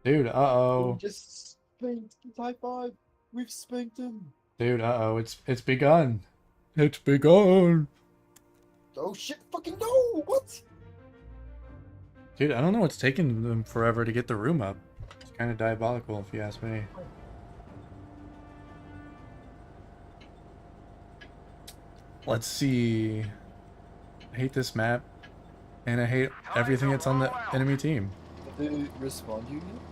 Dude, We uh-oh. just spanked high five. We've spanked him. Dude, uh-oh. It's begun. It's begun. Oh shit! Fucking no! What? Dude, I don't know what's taking them forever to get the room up. It's kind of diabolical if you ask me. Let's see. I hate this map, and I hate everything that's on the enemy team. Have they respond to you yet?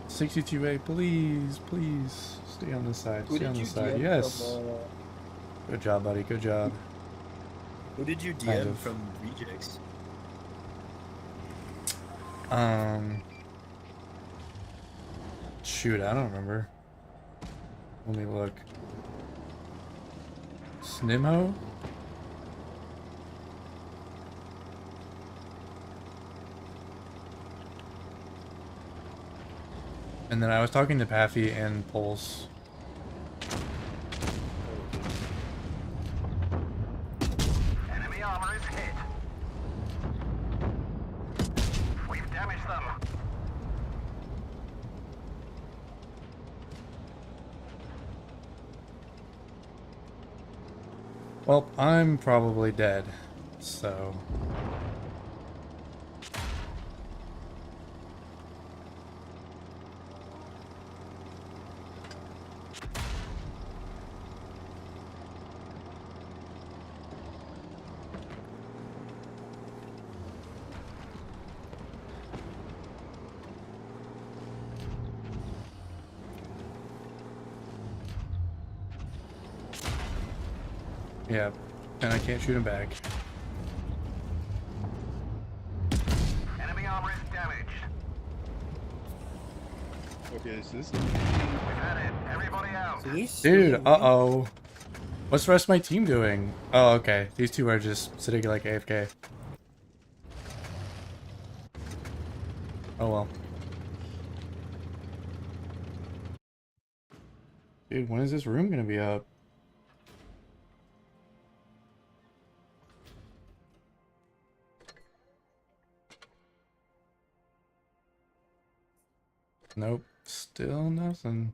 62A, please, please. Stay on this side. Who Stay on did you this side. DM from? Yes. Good job, buddy. Good job. Who did you Kind DM of. from Rejects? Um. Shoot, I don't remember. Let me look. Snimho? And then I was talking to Pathy and Pulse. Enemy armor is hit. We've damaged them. Well, I'm probably dead, so... Yeah, and I can't shoot him back. Enemy armor is damaged. Okay, so this. We've had it. Everybody out. So this. Dude, uh-oh. What's the rest of my team doing? Oh, okay. These two are just sitting like AFK. Oh well. Dude, when is this room gonna be up? Nope. Still nothing.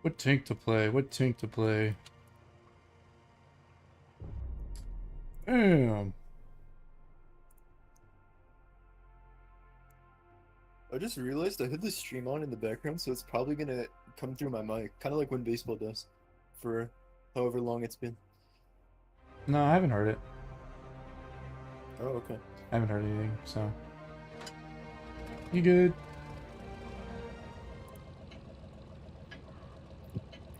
What tank to play? What tank to play? Damn. I just realized I had the stream on in the background, so it's probably gonna come through my mic, kind of like when baseball does, for however long it's been. No, I haven't heard it. Oh, okay. I haven't heard anything, so. You good?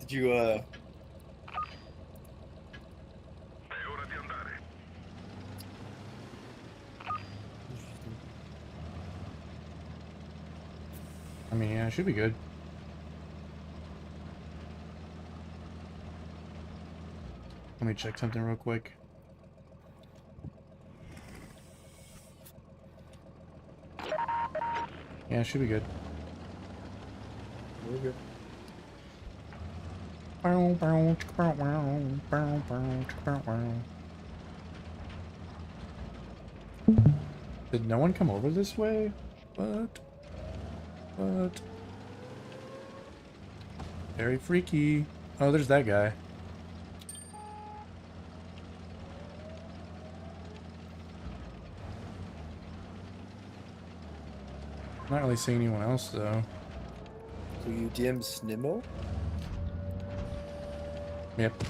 Did you I mean, yeah, it should be good. Let me check something real quick. Yeah, it should be good. Okay. Did no one come over this way? What? What? Very freaky. Oh, there's that guy. Not really seeing anyone else though. So you DM Snimmo? Yep.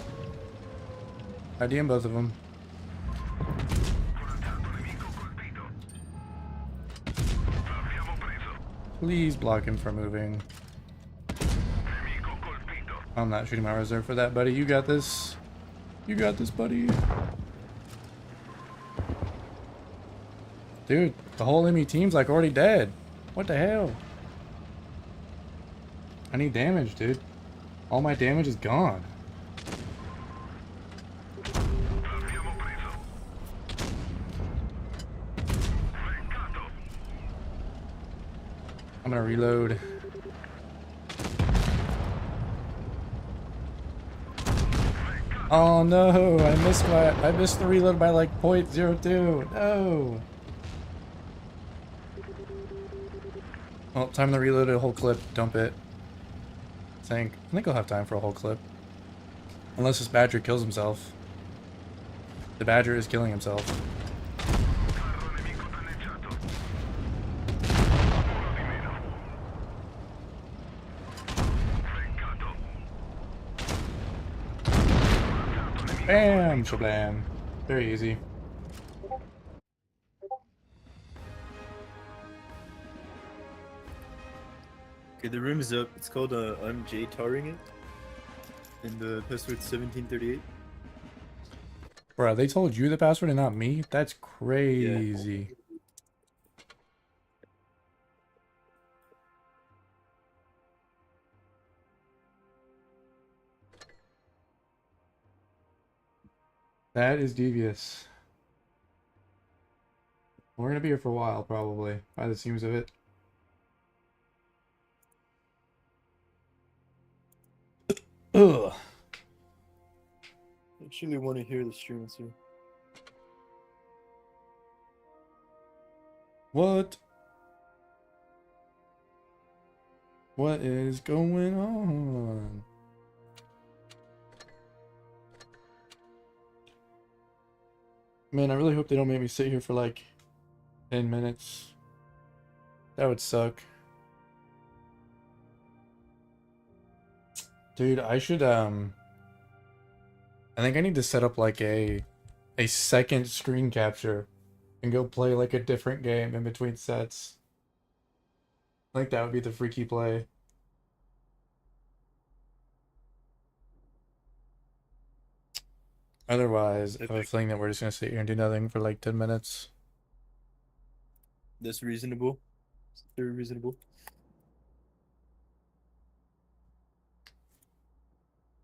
I DM both of them. Please block him from moving. I'm not shooting my reserve for that, buddy. You got this. You got this, buddy. Dude, the whole enemy team's like already dead. What the hell? I need damage, dude. All my damage is gone. I'm gonna reload. Oh no, I missed the reload by like 0.02. No. Well, time to reload a whole clip. Dump it. I think I'll have time for a whole clip. Unless this badger kills himself. The badger is killing himself. Bam! Shablam. Very easy. Okay, the room is up. It's called I'm J-tarring it. And the password's 1738. Bro, they told you the password and not me? That's crazy. That is devious. We're gonna be here for a while, probably, by the seams of it. Ugh. I actually want to hear the stream too. What? What is going on? Man, I really hope they don't make me sit here for like 10 minutes. That would suck. Dude, I should I think I need to set up like a second screen capture and go play like a different game in between sets. I think that would be the freaky play. Otherwise, I have a feeling that we're just gonna sit here and do nothing for like 10 minutes. That's reasonable. It's very reasonable.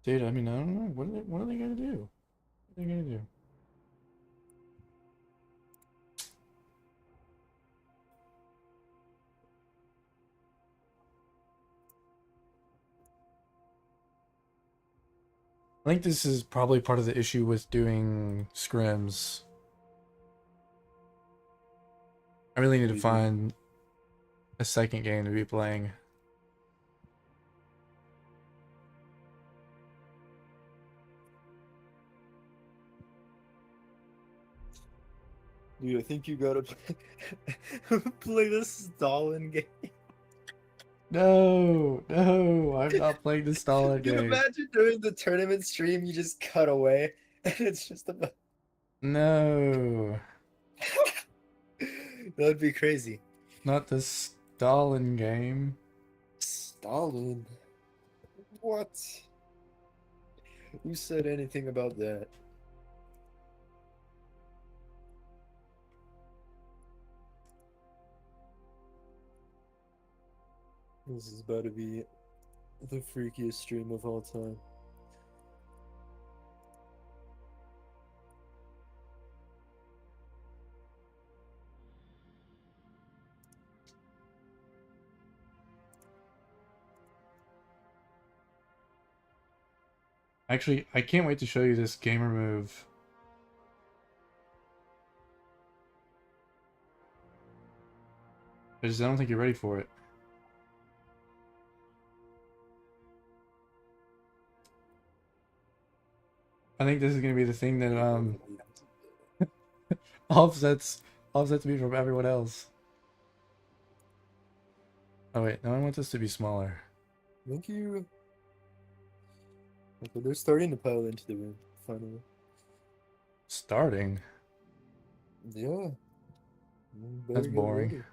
Dude, I mean, I don't know. What are they gonna do? What are they gonna do? I think this is probably part of the issue with doing scrims. I really need to find a second game to be playing. Dude, I think you gotta play the Stalin game. No, I'm not playing the Stalin Dude, game. imagine during the tournament stream you just cut away and it's just about. No, That'd be crazy. not the Stalin game. Stalin? What? Who said anything about that? This is about to be the freakiest stream of all time. Actually, I can't wait to show you this gamer move. I don't think you're ready for it. I think this is gonna be the thing that offsets me from everyone else. Oh wait, no, I want this to be smaller. Thank you. Okay, they're starting to pile into the room, finally. Starting? Yeah. That's boring. Ready.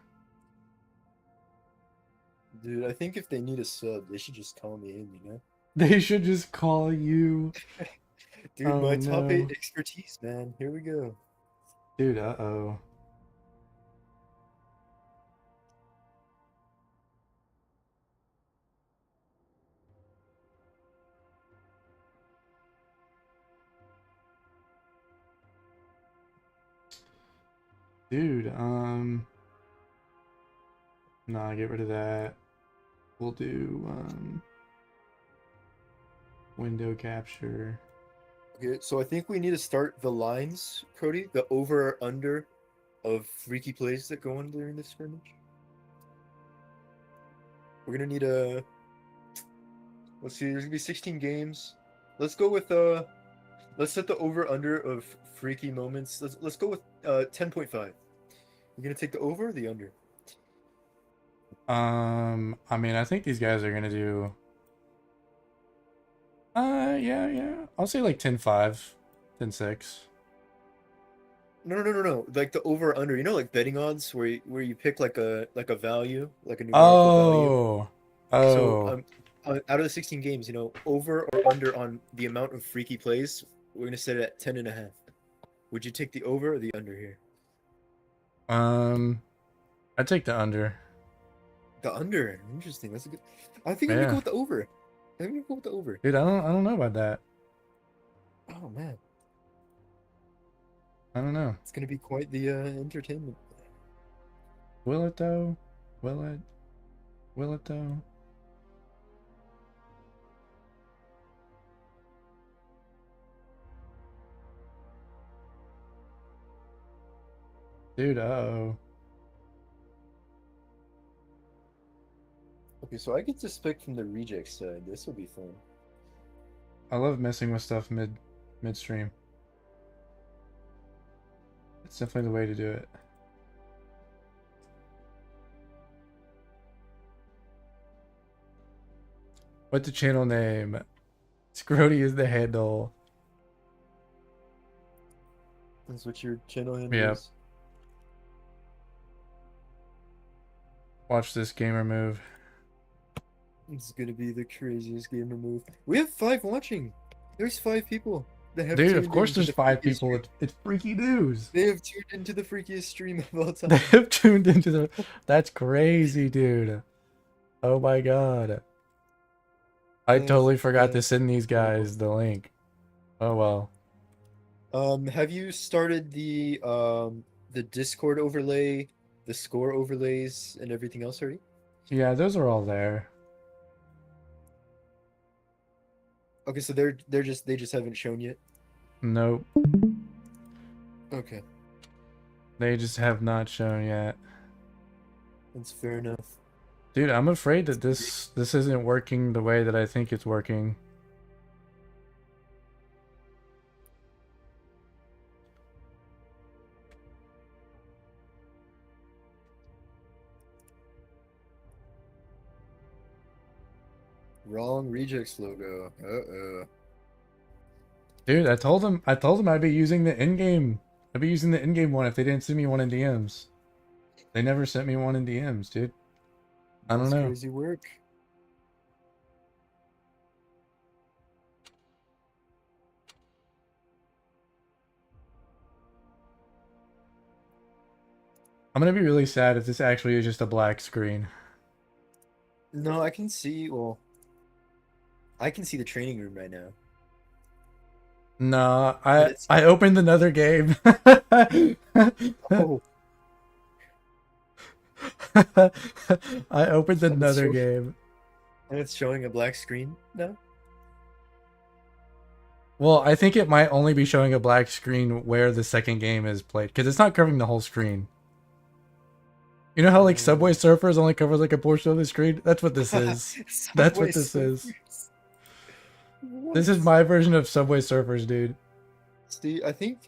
Dude, I think if they need a sub, they should just call me in, you know? They should just call you. Dude, Oh, my top no. 8 expertise, man. Here we go. Dude, uh-oh. Dude, nah, get rid of that. We'll do, window capture. Okay, so I think we need to start the lines, Cody. The over or under of freaky plays that go on during this scrimmage. We're gonna need a. Let's see. There's gonna be 16 games. Let's go with Let's set the over under of freaky moments. Let's go with 10.5. We're gonna take the over or the under. I mean, I think these guys are gonna do. Yeah. I'll say like 10-5, 10-6. No. Like the over or under. You know, like betting odds where you pick like a value, like a numerical value. Oh. So out of the 16 games, you know, over or under on the amount of freaky plays, we're gonna set it at 10.5. Would you take the over or the under here? I'd take the under. The under. Interesting. That's a good. I think I'm gonna go with the over. I'm gonna go with the over. Dude, I don't know about that. Oh man, I don't know. it's gonna be quite the entertainment. Will it though? Will it? Will it though? Dude, uh-oh. Okay, so I get to pick from the reject side. This will be fun. I love messing with stuff midstream. It's definitely the way to do it. What's the channel name? Scrody is the handle. That's what your channel handle Yep. is. Watch this gamer move. It's gonna be the craziest gamer move. We have 5 watching. There's 5 people that have. Dude, tuned of course into there's the 5 freakiest people. stream. It's freaky news. They have tuned into the freakiest stream of all They time. have tuned into the. That's crazy, dude. Oh my god. I That's- totally forgot to that's send these guys the link. Oh well. Have you started the Discord overlay, the score overlays, and everything else already? Yeah, those are all there. Okay, so they just haven't shown yet. Nope. Okay, They just have not shown yet. that's fair enough. Dude, I'm afraid that this isn't working the way that I think it's working. Wrong rejects logo. Dude, I told them I'd be using the in-game. I'd be using the in-game one if they didn't send me one in DMs. They never sent me one in DMs, dude. I don't That's know. crazy work. I'm gonna be really sad if this actually is just a black screen. No, I can see. Well, I can see the training room right now. No, But I opened another game. Oh, I opened That's another so- game. and it's showing a black screen now. Well, I think it might only be showing a black screen where the second game is played, because it's not covering the whole screen. You know how like Subway Surfers only covers like a portion of the screen? That's what this is. That's what this is. This is my version of Subway Surfers, dude. See, I think.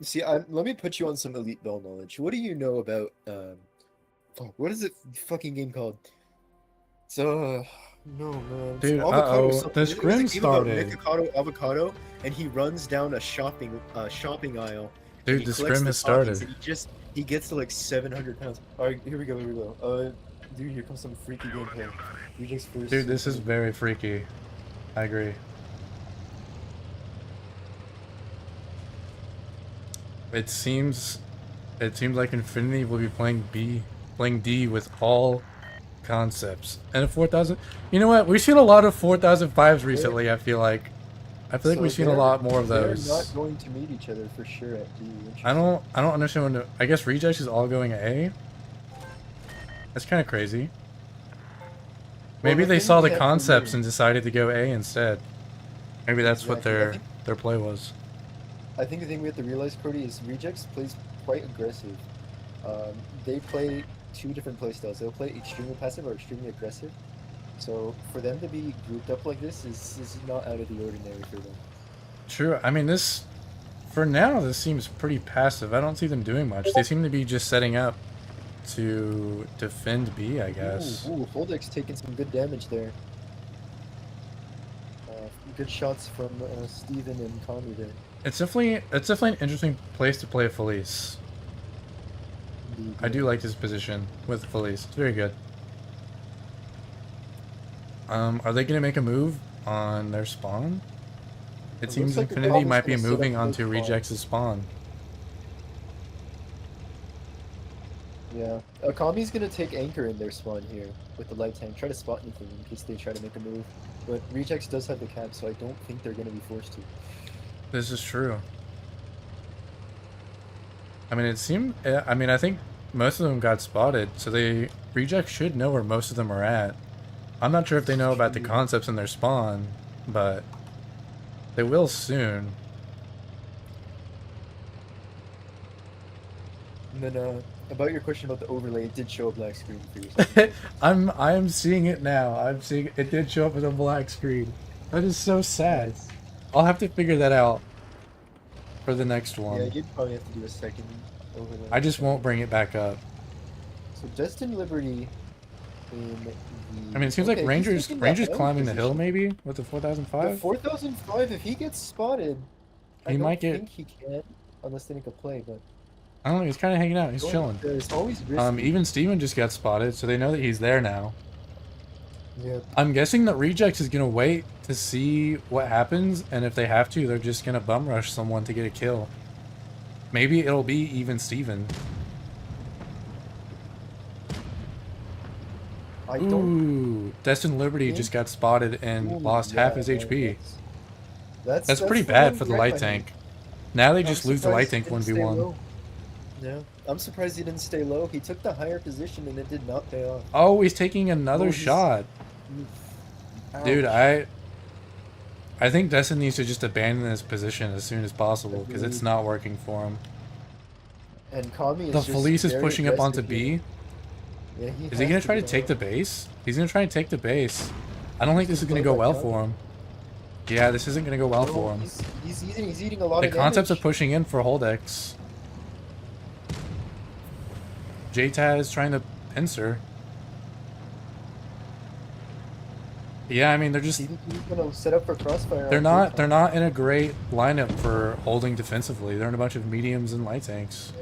See, let me put you on some Elite Bell knowledge. What do you know about what is it fucking game called? It's no man. It's Dude, Avocado uh-oh, something. the It was a Scrim game about started. Nikocado Avocado, and he runs down a shopping aisle. and Dude, he the collects Scrim the has toppings, started. and he gets to like 700 pounds. All right, here we go. Dude, here comes some freaky gameplay. Rejects first. Dude, this is very freaky. I agree. It seems like Infinity will be playing D with all concepts. And a 4000. You know what? We've seen a lot of 4005s recently, I feel like. So we've seen a lot more of those. They're not going to meet each other for sure at D. I don't understand when I guess Rejects is all going A. That's kind of crazy. Maybe the they thing saw we the have to concepts learn- and decided to go A instead. Maybe that's what Exactly. their play was. I think the thing we have to realize, Cody, is Rejects plays quite aggressive. They play two different playstyles. They'll play extremely passive or extremely aggressive. So for them to be grouped up like this is not out of the ordinary for them. True. I mean, this for now this seems pretty passive. I don't see them doing much. They seem to be just setting up to defend B, I guess. Ooh, Holdek's taking some good damage there. Good shots from Steven and Kami there. It's definitely an interesting place to play Felice. Indeed, I yeah. do like his position with Felice. It's very good. Are they gonna make a move on their spawn? It It seems looks like the Infinity Kami's might be gonna set moving up onto their spawn. Rejects' spawn. Yeah, Kami's gonna take anchor in their spawn here with the light tank. Try to spot anything in case they try to make a move. But Rejects does have the cap, so I don't think they're gonna be forced to. This is true. I mean, it seemed. I mean, I think most of them got spotted, so Rejects should know where most of them are at. I'm not sure if they know about the concepts in their spawn, but they will soon. And then about your question about the overlay, it did show a black screen for you. I am seeing it now. I'm seeing it did show up with a black screen. That is so sad. Nice. I'll have to figure that out for the next Yeah, one. you'd probably have to do a second overlay. I just won't bring it back up. So Destin Liberty in the... I mean, it seems Okay, like he's Rangers taking the hell climbing the hill position. maybe with the The 4005. 4005, if he gets spotted, I He don't might get- think he can, unless they make a play, but... I don't know. He's kind of hanging out. He's going chilling. there is always risky. Even Steven just got spotted, so they know that he's there now. Yeah. I'm guessing that Rejects is gonna wait to see what happens, and if they have to, they're just gonna bum rush someone to get a kill. Maybe it'll be even Steven. I don't... Ooh, Destin Liberty think- just got spotted and Ooh, lost half yeah, his man, HP. That's Pretty the bad one for the right light by him. tank. Now they I'm just lose the light surprised tank he didn't stay 1v1. low. Yeah, I'm surprised he didn't stay low. He took the higher position and it did not pay off. Oh, he's taking another Oh, he's- shot. Dude, Ouch. I think Destin needs to just abandon this position as soon as possible because it's Agreed. not working for him. And Kami is The just Felice is very pushing up onto aggressive here. B. Yeah, Is he has gonna try to get take out. the base? He's gonna try and take the base. I don't think this is gonna Play go by well Kami. for him. Yeah, this isn't gonna go well No, for him. he's eating a lot The of concepts of damage. pushing in for Holdex. JTAZ is trying to pincer. Yeah, I mean they're just CVP's gonna set up for crossfire. they're on not J-Top. they're not in a great lineup for holding defensively. They're in a bunch of mediums and light tanks.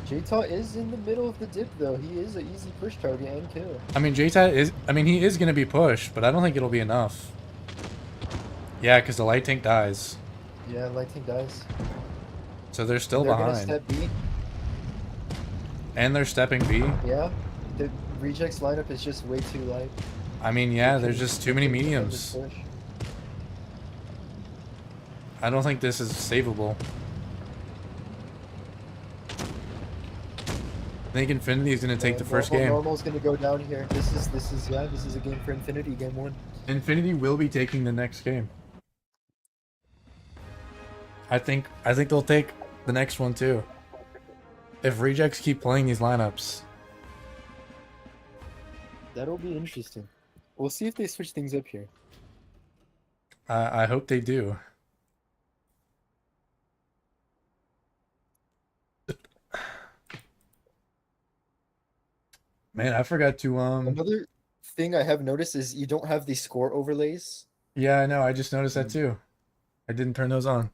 J-Tot is in the middle of the dip though. He is an easy push target and kill. I mean JTAZ is he is gonna be pushed, but I don't think it'll be enough. Yeah, because the light tank dies. Yeah, Lightning dies. So they're still They're gonna behind. step B. And they're stepping B. Yeah. The rejects lineup is just way too light. I mean, yeah, They there's can- just too many they can defend this mediums. push. I don't think this is savable. I think Infinity is going to take the first game. Normal's gonna go down here. This is a game for Infinity, game one. Infinity will be taking the next game. I think they'll take the next one too. If Rejects keep playing these lineups. That'll be interesting. We'll see if they switch things up here. I hope they do. Man, I forgot to Another thing I have noticed is you don't have the score overlays. yeah, I know. I just noticed that too. I didn't turn those on.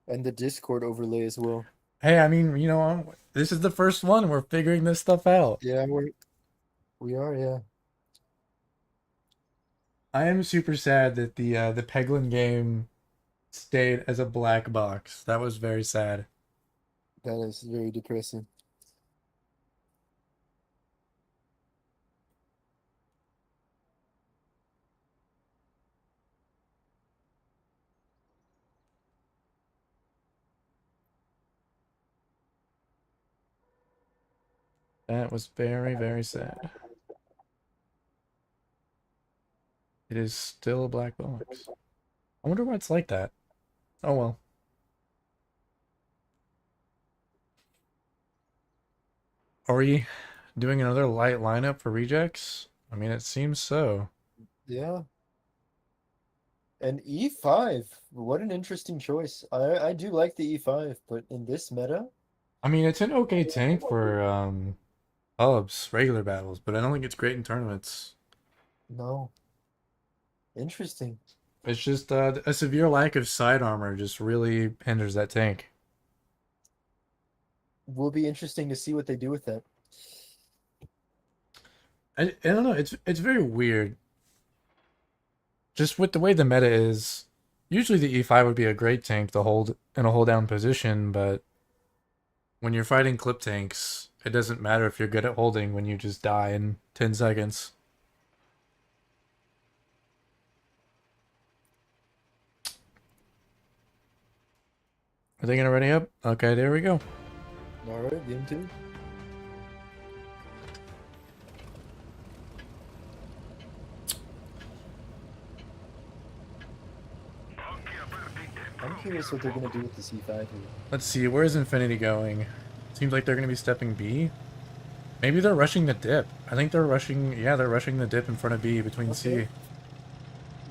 And the Discord overlay as well. Hey, I mean, you know, this is the first one. We're figuring this stuff out. Yeah, we are, yeah. I am super sad that the Peglin game stayed as a black box. That was very sad. That is very depressing. That was very, very sad. It is still a black box. I wonder why it's like that. Oh well. Are we doing another light lineup for rejects? I mean, it seems so. Yeah. And E5, what an interesting choice. I do like the E5, but in this meta, I mean, it's an okay tank for hubs, regular battles, but I don't think it's great in tournaments. no. Interesting. It's just a severe lack of side armor just really hinders that tank. Will be interesting to see what they do with that. I don't know. It's very weird. Just with the way the meta is, usually the E5 would be a great tank to hold in a hold down position, but when you're fighting clip tanks, it doesn't matter if you're good at holding when you just die in 10 seconds. Are they gonna ready up? Okay, there we go. Alright, game 2. I'm curious what they're gonna do with the C5 here. Let's see, where's Infinity going? Seems like they're gonna be stepping B. Maybe they're rushing the dip. I think they're rushing, yeah, they're rushing the dip in front of B between C. Okay.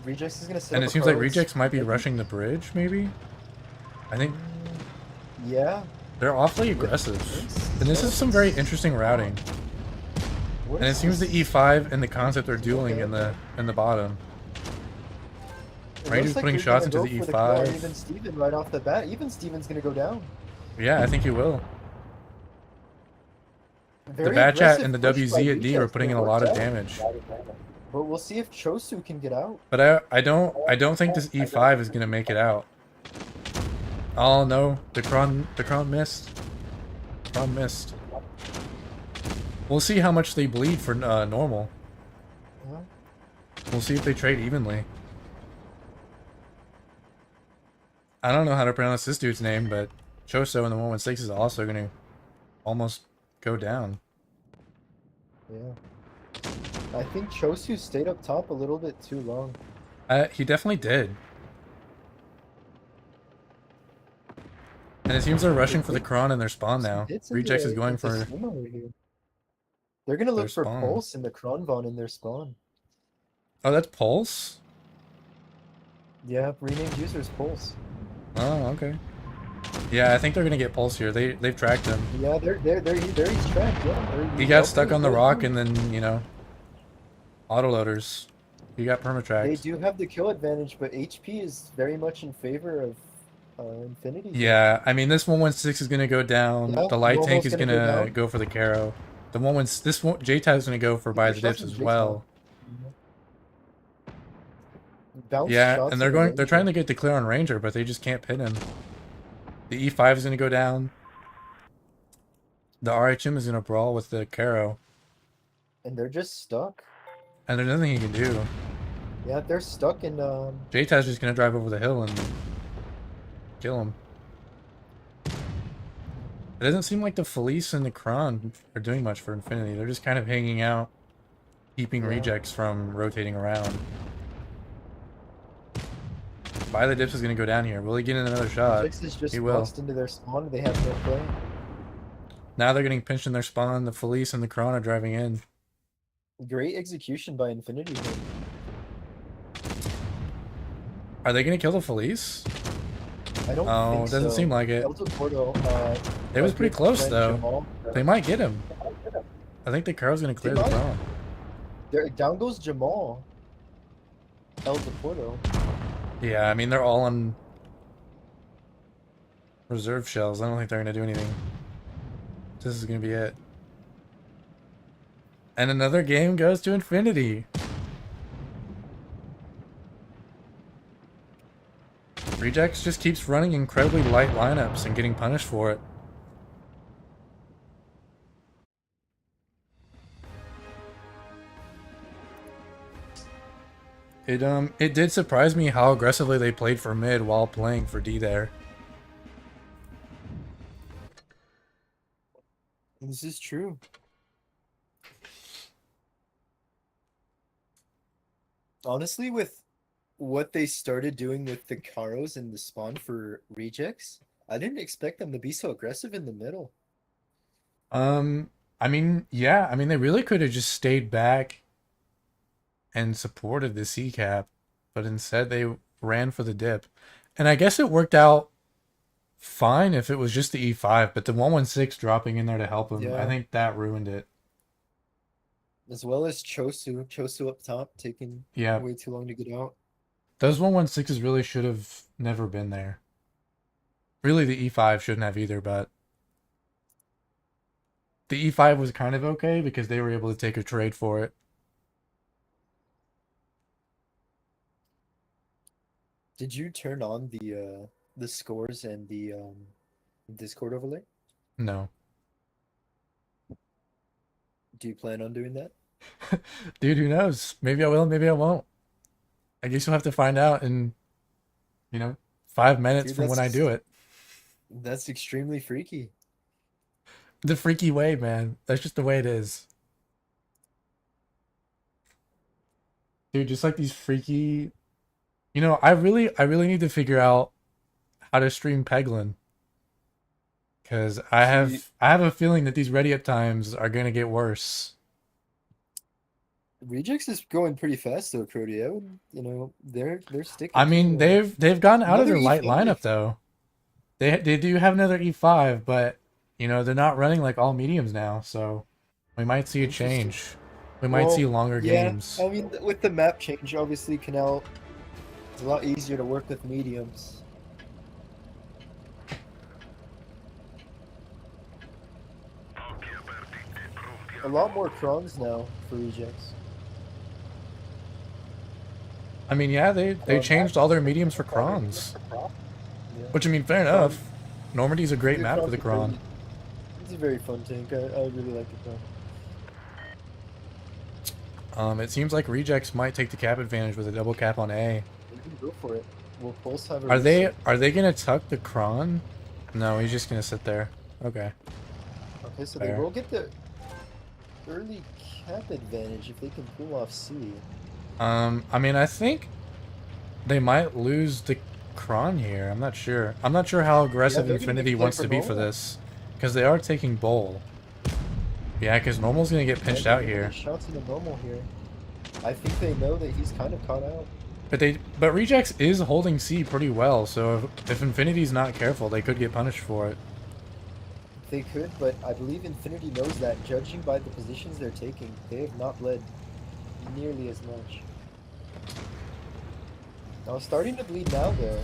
Rejects is gonna set And up it a seems like cross. Rejects might be rushing the bridge, maybe? I think Yeah. they're awfully aggressive. And this is some very interesting routing. What And it is seems the this? E5 and the concept are dueling Okay. in the bottom. It Right, looks he's like putting they're shots gonna into go the for kill on E5. Even Steven right off the bat. Even Steven's gonna go down. Yeah, I think he will. Very The Bad Chat aggressive and the push by WZ at D are Rejects, putting but in it a lot worked of out. damage. But we'll see if Chosu can get out. But I don't think this E5 is gonna make it out. Oh no, the Kron missed. Kron missed. We'll see how much they bleed for normal. Yeah. We'll see if they trade evenly. I don't know how to pronounce this dude's name, but Choso in the 116 is also gonna almost go down. Yeah. I think Chosu stayed up top a little bit too long. He definitely did. And it seems they're rushing for the Kron in their spawn Some now. hits Rejects is going into for Scrim over here. They're gonna their look for spawn. Pulse in the Kronvon in their spawn. Oh, that's Pulse? Yeah, renamed users Pulse. Oh, okay. Yeah, I think they're gonna get Pulse here. They've tracked him. Yeah, he's tracked. Yeah, He got stuck on the rock and then, you know, autoloaders. He got permatracked. They do have the kill advantage, but HP is very much in favor of Infinity. Yeah, I mean, this 116 is gonna go down. Yeah, The light tank Romo's is gonna gonna go down. go for the Caro. The one this one J-Tag is gonna go for buy the dips as well. Bounce Yeah, shots and in the they're Ranger. trying to get the clear on Ranger, but they just can't pin him. The E5 is gonna go down. The RHM is gonna brawl with the Caro. And they're just stuck. And there's nothing he can do. Yeah, they're stuck in J-Tag's just gonna drive over the hill and kill him. It doesn't seem like the Felice and the Kron are doing much for Infinity. They're just kind of hanging out, keeping rejects from rotating around. Buy the dips is gonna go down here. Will he get in another shot? Blitz is just He will. boxed into their spawn. They have no play. Now they're getting pinched in their spawn. The Felice and the Kron are driving in. Great execution by Infinity here. Are they gonna kill the Felice? I don't Oh, think it doesn't so. seem like it. El Porto, It was my pretty good close friend though. Jamal, They might get him. I think the Caro's gonna clear the might. Kron. down goes Jamal. El Porto. Yeah, I mean they're all on reserve shells. I don't think they're gonna do anything. This is gonna be it. And another game goes to Infinity. Rejects just keeps running incredibly light lineups and getting punished for it. It did surprise me how aggressively they played for mid while playing for D there. This is true. Honestly, with what they started doing with the Karos and the spawn for rejects, I didn't expect them to be so aggressive in the middle. I mean, yeah, I mean they really could have just stayed back and supported the C cap, but instead they ran for the dip. And I guess it worked out fine if it was just the E5, but the 116 dropping in there to help him, I Yeah. think that ruined it. As well as Chosu up top, taking Yeah, way too long to get out. those 116s really should have never been there. Really, the E5 shouldn't have either, but the E5 was kind of okay because they were able to take a trade for it. Did you turn on the scores and the Discord overlay? No. Do you plan on doing that? Dude, who knows? Maybe I will, maybe I won't. I guess you'll have to find out in, you know, 5 minutes Dude, from when I do it. that's extremely freaky. The freaky way, man. That's just the way it is. Dude, just like these freaky. You know, I really need to figure out how to stream Peglin. Because I have a feeling that these ready up times are gonna get worse. Rejects is going pretty fast though, Cody. They're sticking. I mean, they've gotten out of Another their light E5. lineup though. They do have another E5, but you know they're not running like all mediums now, so we might see a Interesting. change. We might see longer games. I mean, with the map change, obviously Canal is a lot easier to work with mediums. A lot more crumbs now for rejects. I mean, yeah, they changed all their mediums for Krons, Yeah. which I mean, fair enough. Normandy's a great map for the Kron. Kron. It's a very fun tank. I really like the Kron. It seems like Rejects might take the cap advantage with a double cap on A. You can go for it. Will Pulse have a Are reset? they gonna tuck the Kron? No, he's just gonna sit there. Okay. Okay, so Fair. they will get the early cap advantage if they can pull off C. I mean, I think they might lose the Kron here. I'm not sure. I'm not sure how aggressive they're gonna Infinity play wants for to be for normal. this, because they are taking Bowl. Yeah, because Normal's gonna get pinched They're out gonna here. get shots in the normal here. I think they know that he's kind of caught out. But Rejects is holding C pretty well, so if Infinity's not careful, they could get punished for it. They could, but I believe Infinity knows that, judging by the positions they're taking, they have not led nearly as much. Now starting to bleed now though.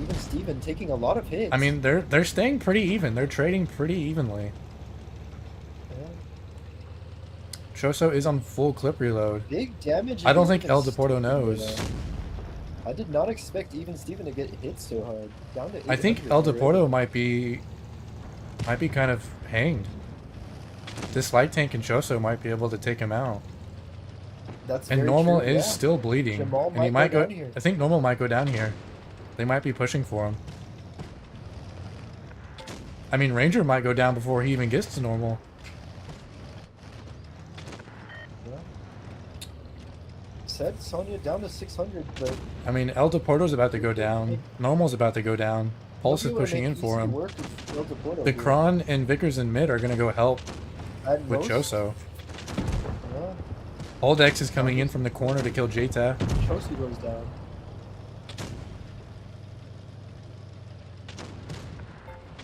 Even Steven taking a lot of hits. I mean, they're staying pretty even. They're trading pretty evenly. Yeah. Choso is on full clip reload. Big damage. I don't against think El even Deporto Steven, knows. I did not expect even Steven to get hit so hard. Down to I think 800 El already. Deporto might be kind of hanged. This light tank and Choso might be able to take him out. That's And very Normal true, is yeah. still bleeding. Jamal And he might might go go. down here. I think Normal might go down here. They might be pushing for him. I mean, Ranger might go down before he even gets to Normal. Yeah. Said Sonya down to 600, but I mean, El Deporto's about to go down. Normal's about to go down. Pulse is Nobody will pushing make in for easy him. work with El Deporto The here. Kron and Vickers in mid are going to go help At with most, Choso. Yeah. Holdex is coming in from the corner to kill Jta. Chosu goes down.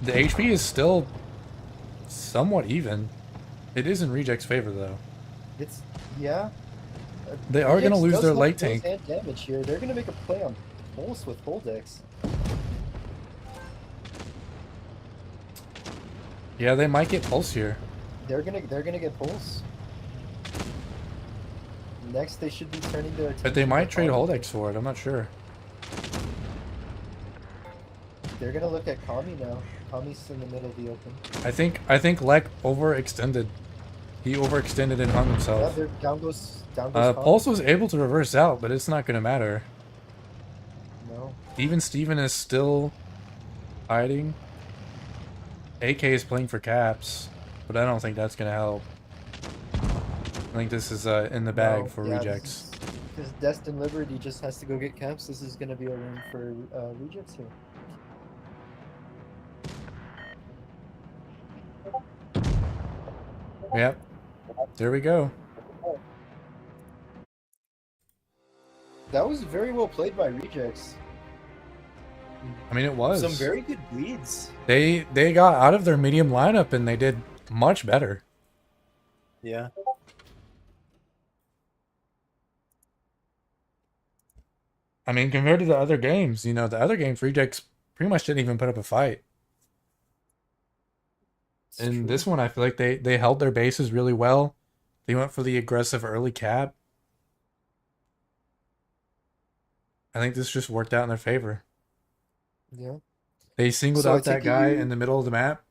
The HP is still somewhat even. It is in Reject's favor, though. It's yeah. They are going to Rejects lose does their have light kills tank. and damage here. They're gonna make a play on Pulse with Holdex. Yeah, they might get Pulse here. They're gonna get Pulse. Next, they should be turning their attention. But they might to trade Kami. Holdex for it. I'm not sure. They're gonna look at Kami now. Kami's in the middle of the open. I think Lek overextended. He overextended and hung Yeah, himself. they're down goes Kami. Pulse was able to reverse out, but it's not going to matter. No. Even Steven is still hiding. AK is playing for caps, but I don't think that's going to help. I think this is in the bag No, for yeah, Rejects. Because Destin Liberty just has to go get caps. This is going to be a win for Rejects here. Yep. There we go. That was very well played by Rejects. I mean, it was. Some very good bleeds. They got out of their medium lineup and they did much better. Yeah. I mean, compared to the other games, you know, the other games, Rejects pretty much didn't even put up a fight. In this one, I feel like they held their bases really well. They went for the aggressive early cap. I think this just worked out in their favor. Yeah. They singled So I out that take it guy you- in the middle of the map,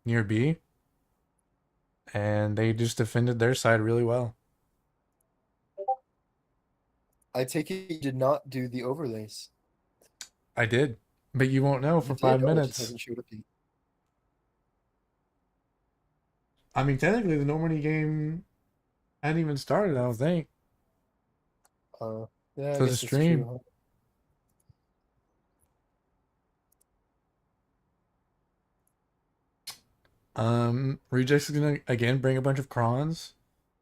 near B, and they just defended their side really well. I take it you did not do the overlays. I did, but you won't know for You did? 5 Oh, it just minutes. hasn't showed up yet. I mean, technically, the Normandy game hadn't even started, I don't think. Yeah, I For the guess it's stream. true, huh? Rejects is gonna again bring a bunch of Krons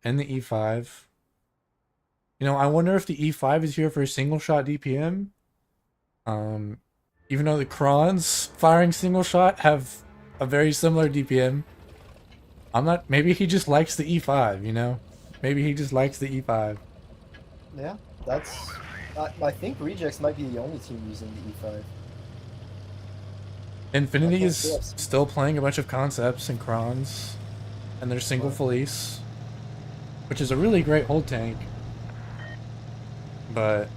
and the E5. You know, I wonder if the E5 is here for a single shot DPM. Even though the Krons firing single shot have a very similar DPM. I'm not. Maybe he just likes the E5. You know, maybe he just likes the E5. Yeah, that's. I think Rejects might be the only team using the E5. Infinity I can't is say I've seen- still playing a bunch of concepts and Krons, and their single Right. Felice, which is a really great hold tank. But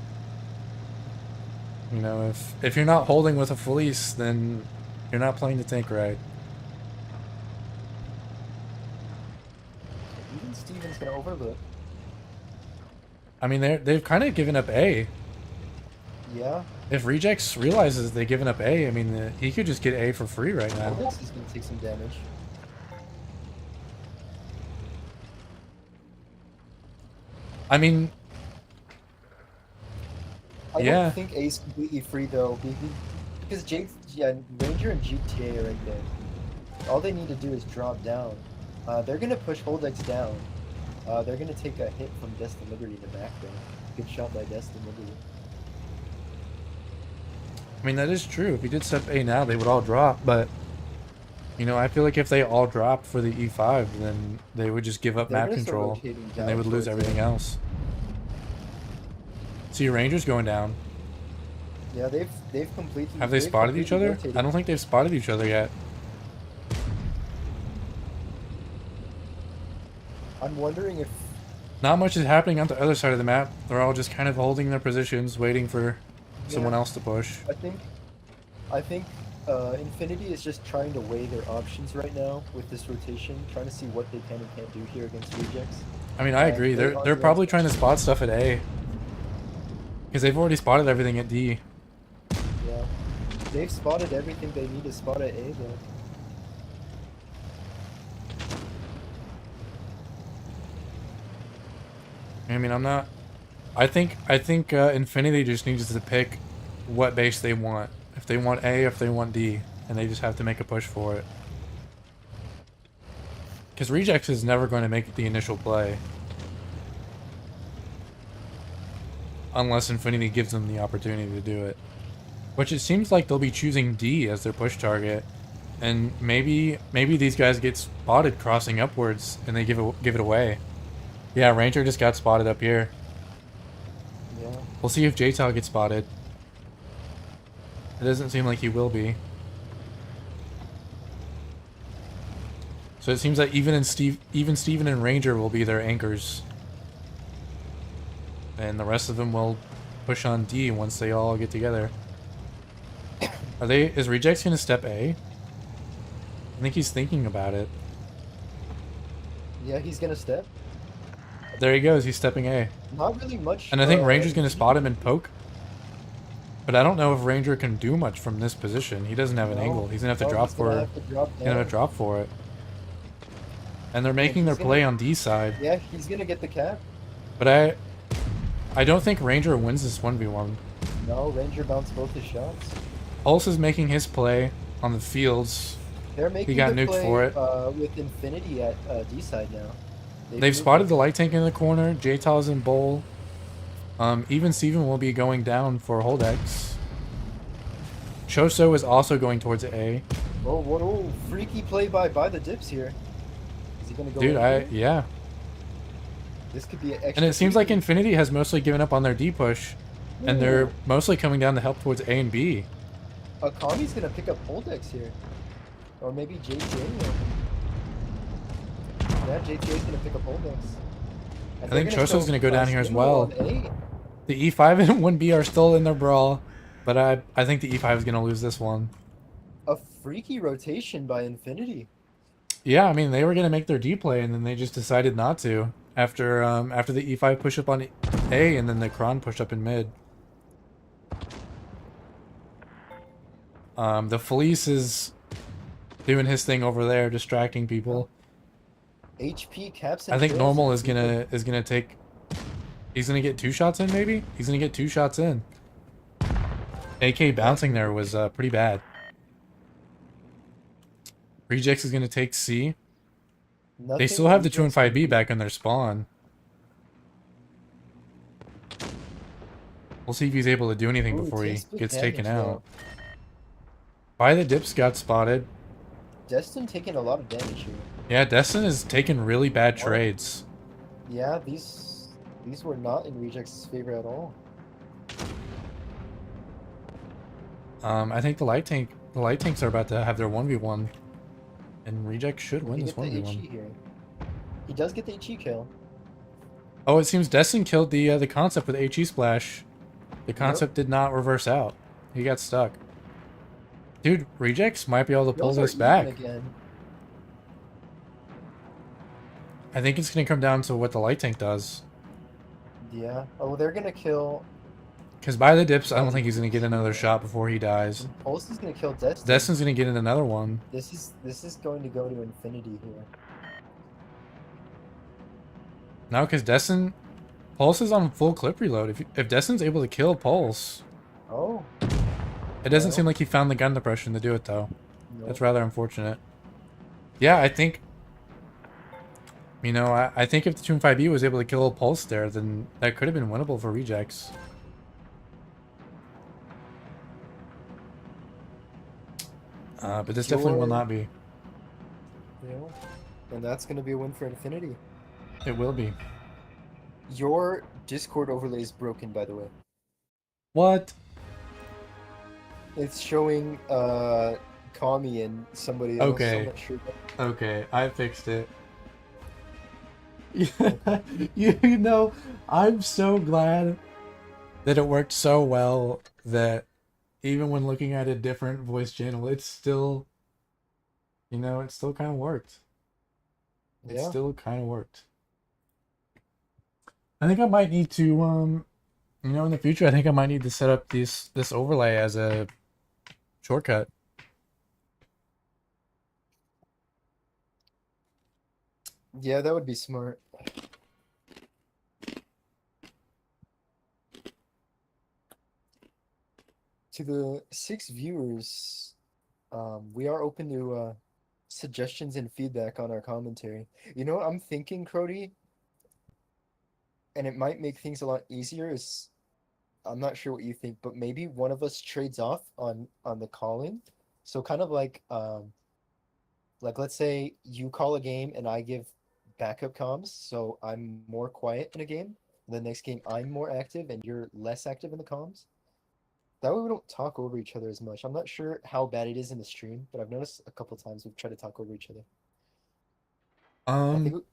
you know, if you're not holding with a Felice, then you're not playing the tank right. Even Steven's gonna overlook. I mean, they've kind of given up A. Yeah, If Rejects realizes they've given up A, I mean, he could just get A for free right now. Blitz is gonna take some damage. I mean, I Yeah. don't think A's completely free though, because Ranger and GTA are right there. All they need to do is drop down. They're gonna push Holdex down. They're gonna take a hit from Destin Liberty to back them. Good shot by Destin Liberty. I mean, that is true. If he did step A now, they would all drop. But, you know, I feel like if they all dropped for the E5, then they would just give up They're map gonna start control. rotating And they down would lose towards everything A. else. See, Rangers going down. Yeah, they've completely. Have they they've spotted each completely other? rotated. I don't think they've spotted each other yet. I'm wondering if. Not much is happening on the other side of the map. They're all just kind of holding their positions, waiting for someone Yeah. else to push. I think Infinity is just trying to weigh their options right now with this rotation, trying to see what they can and can't do here against Rejects. I mean, I agree. they They're are probably the trying to spot stuff at A. Because they've already spotted everything at D. Yeah, they've spotted everything they need to spot at A though. I mean, I'm not. I think Infinity just needs to pick what base they want. If they want A, if they want D, and they just have to make a push for it. Because Rejects is never going to make the initial play. Unless Infinity gives them the opportunity to do it. Which it seems like they'll be choosing D as their push target. And maybe these guys get spotted crossing upwards and they give it away. Yeah, Ranger just got spotted up here. Yeah. We'll see if JTAL gets spotted. It doesn't seem like he will be. So it seems that even Steven and Ranger will be their anchors. And the rest of them will push on D once they all get together. Is Rejects gonna step A? I think he's thinking about it. Yeah, he's gonna step. There he goes, he's stepping A. Not really much. And I think Ranger's gonna spot him and poke. But I don't know if Ranger can do much from this position. He doesn't have an angle. He's gonna have to drop he's for gonna it. have to drop He's gonna have to down. drop for it. And they're making their he's play gonna- on D side. Yeah, he's gonna get the cap. But I don't think Ranger wins this 1v1. No, Ranger bounced both his shots. Pulse is making his play on the fields. They're making got the nuked play for it. with Infinity at D side now. They've spotted the light tank in the corner. JTAL's in bowl. Even Steven will be going down for Holdex. Choso is also going towards A. Oh, freaky play by the dips here. Is he gonna go? Dude, yeah. This could be an extra. And it seems like freaky. Infinity has mostly given up on their D push, and they're mostly coming down to help towards A and B. Akami's gonna pick up Holdex here, or maybe JTA. Yeah, JTA's gonna pick up Holdex. I think Choso's gonna go down here as well. A. The E5 and 1B are still in their brawl, but I think the E5 is gonna lose this one. A freaky rotation by Infinity. Yeah, I mean they were gonna make their D play, and then they just decided not to after the E5 push up on A, and then the Kron push up in mid. The Felice is doing his thing over there, distracting people. HP caps. I think Normal is gonna take. He's gonna get 2 shots in, maybe. He's gonna get 2 shots in. AK bouncing there was pretty bad. Rejects is gonna take C. They still have the 2 and 5B back on their spawn. We'll see if he's able to do anything before he gets taken out. By the dips got spotted. Destin taking a lot of damage here. Yeah, Destin is taking really bad trades. Yeah, these were not in Reject's favor at all. I think the light tanks are about to have their 1v1, and Reject should win this 1v1. Here. He does get the HE kill. Oh, it seems Destin killed the concept with HE splash. The concept did not reverse out. He got stuck. Dude, Rejects might be able to pull this back. Again. I think it's gonna come down to what the light tank does. Yeah. Oh, they're gonna kill. Because by the dips, I don't think he's gonna get another shot before he dies. Pulse is gonna kill Destin. Destin's gonna get in another one. This is going to go to Infinity here. No, because Pulse is on full clip reload. If Destin's able to kill Pulse, Oh. it doesn't seem like he found the gun depression to do it though. No. That's rather unfortunate. Yeah, I think. You know, I think if the 2 and 5B was able to kill Pulse there, then that could have been winnable for Rejects. But this definitely will not be. Yeah. And that's gonna be a win for Infinity. It will be. Your Discord overlay is broken, by the way. What? It's showing Kami and somebody else. Okay. I'm not sure. Okay, I fixed it. you know, I'm so glad that it worked so well that even when looking at a different voice channel, it's still, you know, it still kind of worked. It still kind of worked. I think I might need to, you know, in the future, I think I might need to set up this overlay as a shortcut. Yeah, that would be smart. To the 6 viewers, we are open to suggestions and feedback on our commentary. You know what I'm thinking, Crody? And it might make things a lot easier is, I'm not sure what you think, but maybe one of us trades off on the calling. So kind of like let's say you call a game and I give backup comms, so I'm more quiet in a game. And the next game I'm more active and you're less active in the comms. That way we don't talk over each other as much. I'm not sure how bad it is in the stream, but I've noticed a couple times we've tried to talk over each other. I think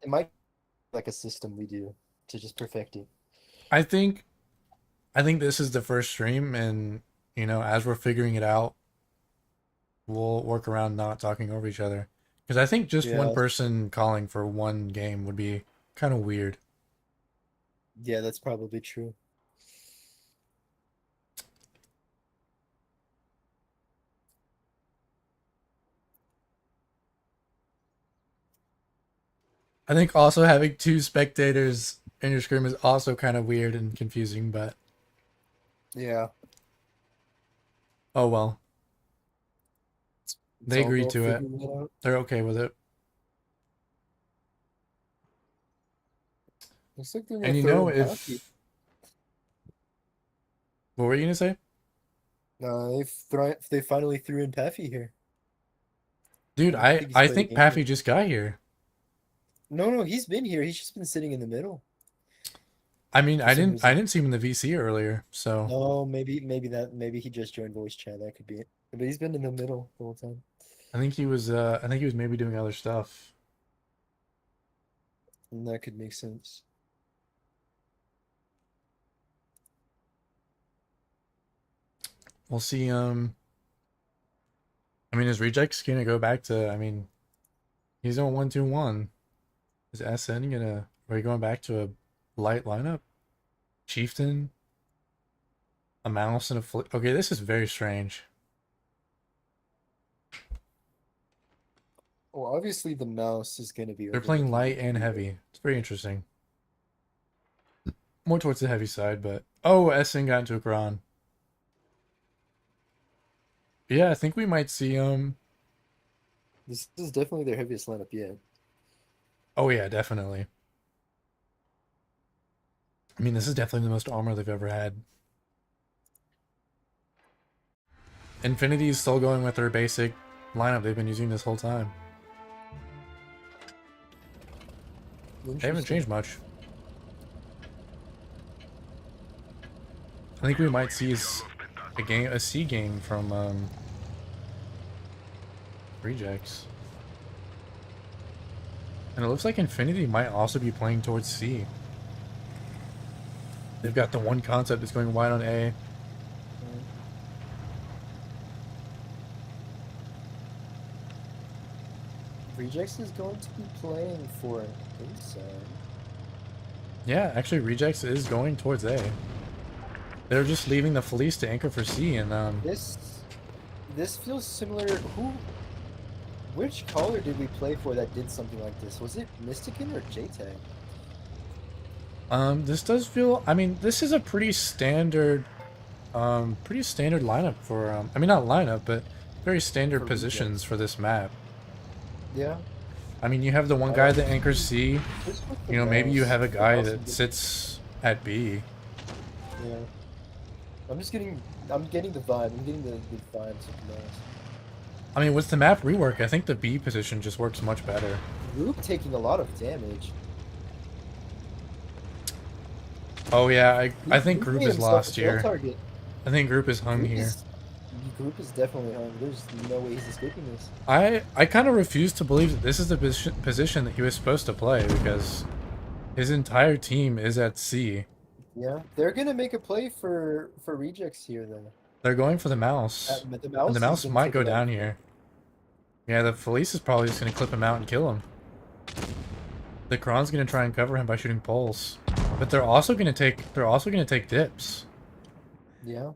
it might be like a system we do to just perfect it. I think this is the first stream, and you know, as we're figuring it out, we'll work around not talking over each other. Because I think just one person calling for one game would be kind of weird. Yeah, that's probably true. I think also having 2 spectators And your Scrim is also kind of weird and confusing, but Yeah. oh well. It's They all agreed about to it. figuring it out. They're okay with it. Looks like they're And gonna you throw know, in Pappy. if what were you gonna say? They finally threw in Paffy here. Dude, I don't think he's I played a think game Paffy yet. just got here. No, he's been here. He's just been sitting in the middle I mean, for some I reason. didn't see him in the VC earlier, so No, maybe he just joined voice chat. That could be it. But he's been in the middle the whole time. I think he was maybe doing other stuff. And that could make sense. We'll see. I mean, is Rejects gonna go back to? I mean, he's on 1-2-1. Is SN gonna? Are we going back to a light lineup? Chieftain, a mouse, and a flip. Okay, this is very strange. Well, obviously the mouse is going to be. They're playing overlooking light the and keyboard. heavy. It's very interesting. More towards the heavy side, but oh, SN got into a Quran. Yeah, I think we might see This is definitely their heaviest lineup yet. Oh yeah, definitely. I mean, this is definitely the most armor they've ever had. Infinity is still going with their basic lineup they've been using this whole time. They haven't changed much. I think we might see a C game from Rejects. And it looks like Infinity might also be playing towards C. They've got the one concept that's going wide on A. Rejects is going to be playing for inside. Yeah, actually Rejects is going towards A. They're just leaving the Felice to anchor for C, and This feels similar. Which caller did we play for that did something like this? Was it Mystican or JTAG? this does feel, I mean, this is a pretty standard lineup for I mean, not lineup, but very standard For positions Rejects. for this map. Yeah. I mean, you have the one guy that anchors C. Just with the You know, maybe you mouse, have a the guy mouse that is- sits at B. Yeah. I'm getting the vibe. I'm getting the vibes of the mouse. I mean, with the map rework, I think the B position just works much better. Group taking a lot of damage. Oh yeah, I think Group made is himself a lost kill here. target. I think Group is hung Group here. Group is definitely hung. There's no way he's escaping this. I kind of refuse to believe that this is the position that he was supposed to play, because his entire team is at C. Yeah, they're gonna make a play for Rejects here though. They're going for the mouse. But the And mouse, the is mouse gonna might take go it out. down here. Yeah, the Felice is probably just going to clip him out and kill him. The Kron's going to try and cover him by shooting poles. But they're also going to take dips. Yeah.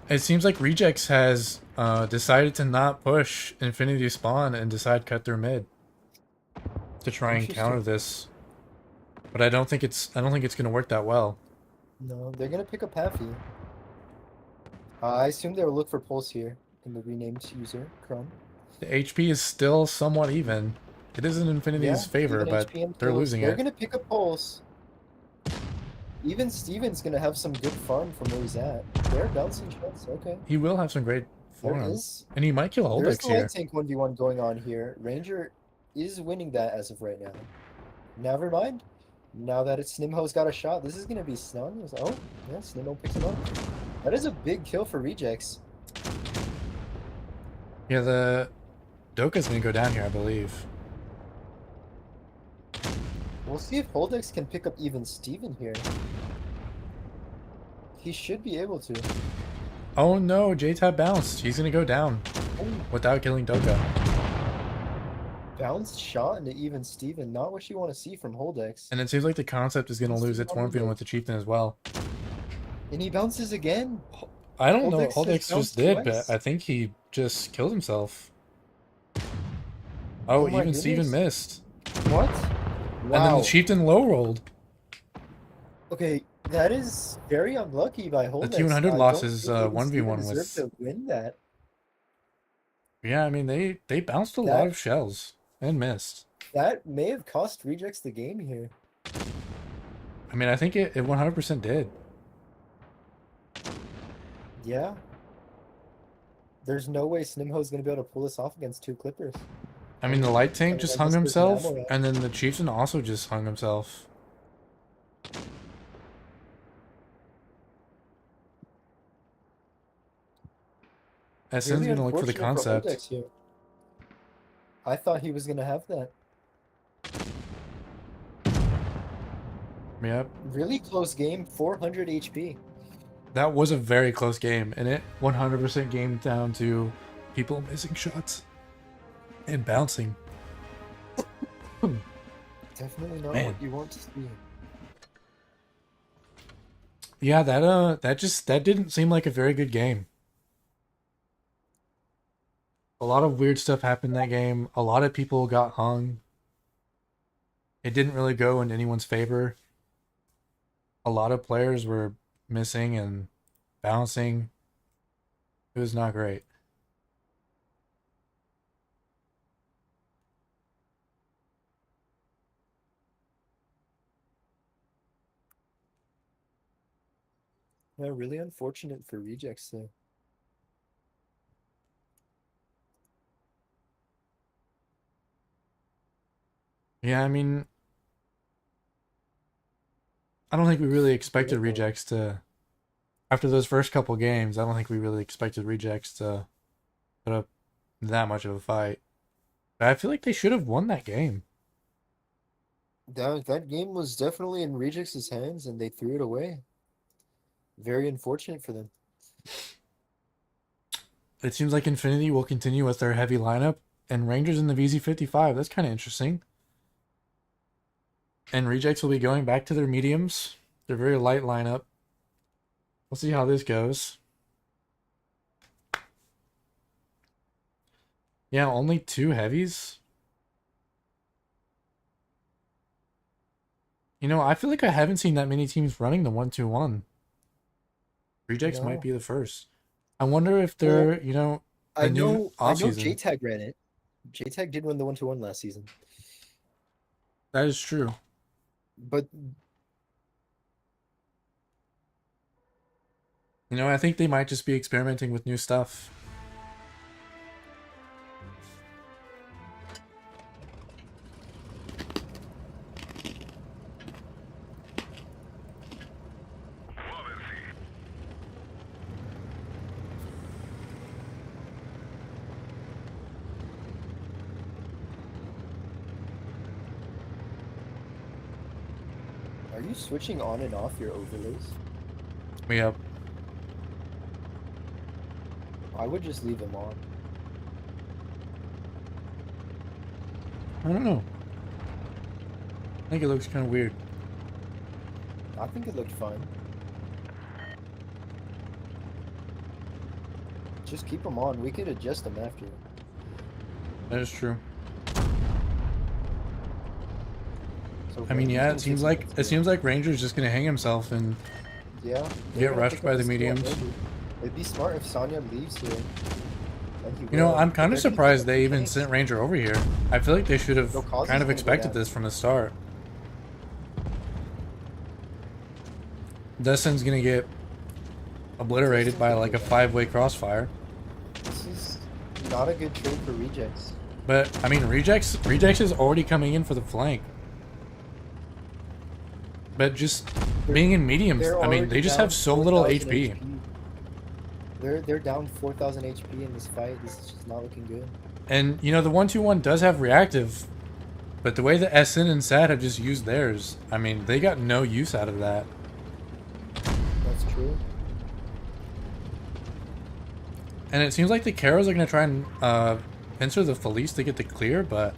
It seems like Rejects has decided to not push Infinity Spawn and decide cut through mid to try and counter this. But I don't think it's going to work that well. No, they're gonna pick up Paffy. I assume they'll look for Pulse here in the renamed user, Chrome. The HP is still somewhat even. It is in Infinity's favor, even but HP and they're Pulse. losing They're it. gonna pick up Pulse. Even Steven's gonna have some good farm from where he's at. They're bouncing shots, okay. He will have some great There form. is And he might kill There's Holdex the here. light tank 1v1 going on here. Ranger is winning that as of right now. Never mind. Now that it's Snimho's got a shot, this is gonna be Snug. Oh, yeah, Snimho picks him up. That is a big kill for Rejects. Yeah, the Doka's gonna go down here, I believe. We'll see if Holdex can pick up even Steven here. He should be able to. Oh no, J-Tab bounced. He's gonna go down Oh, without killing Doka. bounced shot into even Steven. Not what you want to see from Holdex. And it seems like the concept is gonna lose its 1v1 with the Chieftain as well. And he bounces again. I don't know what Holdex has Holdex just bounced did, twice. but I think he just killed himself. Oh, my even Steven goodness. missed. What? And then Wow. the Chieftain low rolled. Okay, that is very unlucky by The Holnex. T100 I loss don't is think even Steven 1v1 deserved with. to win that. Yeah, I mean, they bounced a lot That of shells and missed. that may have cost Rejects the game here. I mean, I think it 100% did. Yeah. There's no way Snimho's gonna be able to pull this off against 2 Clippers. I mean, the light tank And just unless hung there's an himself, ammo rack. and then the Chieftain also just hung himself. SN's Really gonna look for the unfortunate for concept. Holdex here. I thought he was gonna have that. Yep. Really close game, 400 HP. That was a very close game, and it 100% came down to people missing shots and bouncing. Definitely not Man. what you want to see. Yeah, that didn't seem like a very good game. A lot of weird stuff happened that game. A lot of people got hung. It didn't really go in anyone's favor. A lot of players were missing and bouncing. It was not great. Yeah, really unfortunate for Rejects there. Yeah, I mean, I don't think we really expected Rejects to, after those first couple games, I don't think we really expected Rejects to put up that much of a fight. But I feel like they should have won that game. That game was definitely in Rejects' hands and they threw it away. Very unfortunate for them. It seems like Infinity will continue with their heavy lineup, and Rangers in the VZ55. That's kind of interesting. And Rejects will be going back to their mediums. They're very light lineup. We'll see how this goes. Yeah, only 2 heavies. You know, I feel like I haven't seen that many teams running the 1-2-1. Rejects No. might be the first. I wonder if they're, you know, I new know offseason. JTAG ran it. JTAG did win the 1-2-1 last season. That is true. But You know, I think they might just be experimenting with new stuff. are you switching on and off your overlays? Yep. I would just leave them on. I don't know. I think it looks kind of weird. I think it looked fine. Just keep them on. We could adjust them after. That is true. So I mean, yeah, Rangers can take it seems like Ranger's just gonna hang himself and yeah. get they're gonna rushed pick by up the skill mediums. already. It'd be smart if Sonya leaves here. And he You know, will, I'm but kind they're of gonna surprised pick up they even tanks. sent Ranger over here. I feel like they should have No, Kazi's kind of gonna go expected down. this from the start. Dustin's gonna get obliterated by like a 5-way crossfire. This is not a good trade for Rejects. But I mean, Rejects is already coming in for the flank. But just being in mediums, They're I mean, already they just down have so little 4,000 HP. They're down 4,000 HP in this fight. This is just not looking good. And you know, the 1-2-1 does have reactive, but the way the SN and SAT have just used theirs, I mean, they got no use out of that. That's true. And it seems like the Caros are going to try and enter the Felice to get the clear, but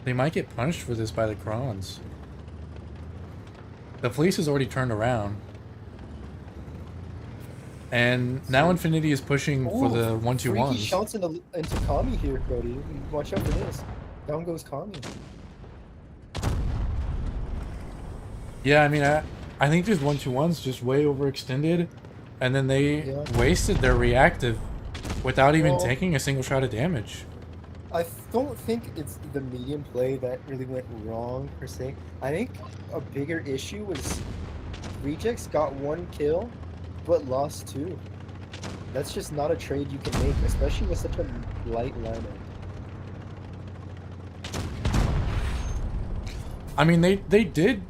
they might get punished for this by the Crons. The Felice is already turned around. And now Infinity is pushing for the Freaky 1-2-1s. shots into Kami here, Cody. Watch out for this. Down goes Kami. Yeah, I mean, I think these 1-2-1s just way overextended, and then they wasted their reactive without even taking a single shot of damage. I don't think it's the medium play that really went wrong, per se. I think a bigger issue was Rejects got 1 kill, but lost 2. That's just not a trade you can make, especially with such a light lineup. I mean, they did.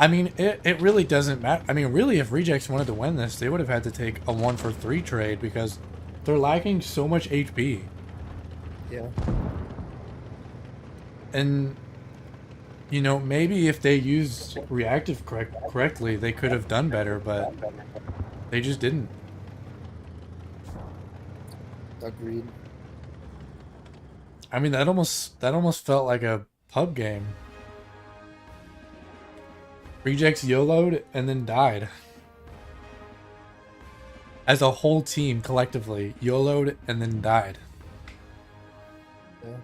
I mean, it really doesn't matter. I mean, really, if Rejects wanted to win this, they would have had to take a 1-for-3 trade because they're lacking so much HP. Yeah. And, you know, maybe if they used reactive correctly, they could have done better, but they just didn't. Agreed. I mean, that almost felt like a pub game. Rejects YOLO'd and then died. As a whole team, collectively, YOLO'd and then died. Yeah.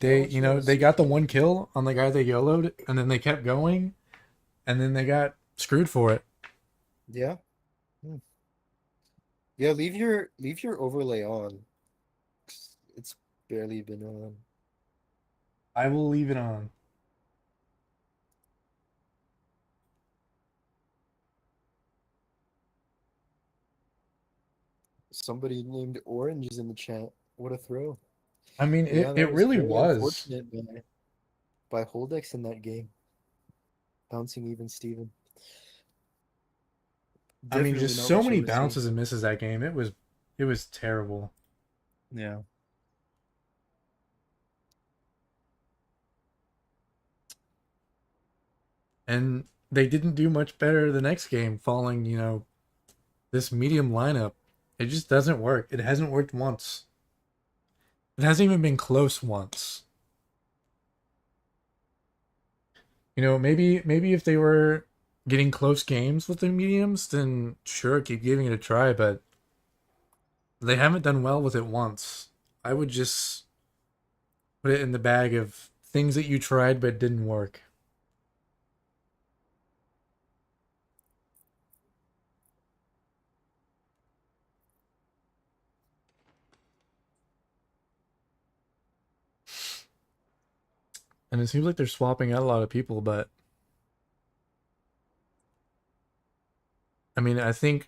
They, you know, they got the 1 kill on the guy they YOLO'd, and then they kept going, and then they got screwed for it. Yeah. Yeah, leave your overlay on. It's barely been on. I will leave it on. Somebody named Orange is in the chat. What a throw. I mean, Yeah, it really very was. Unfortunate by Holdex in that game. Bouncing even Steven. I mean, Definitely just not so much I many wanna see. bounces and misses that game. It was terrible. Yeah. And they didn't do much better the next game, following, you know, this medium lineup. It just doesn't work. It hasn't worked once. It hasn't even been close once. You know, maybe if they were getting close games with the mediums, then sure, keep giving it a try, but they haven't done well with it once. I would just put it in the bag of things that you tried but didn't work. And it seems like they're swapping out a lot of people, but I mean, I think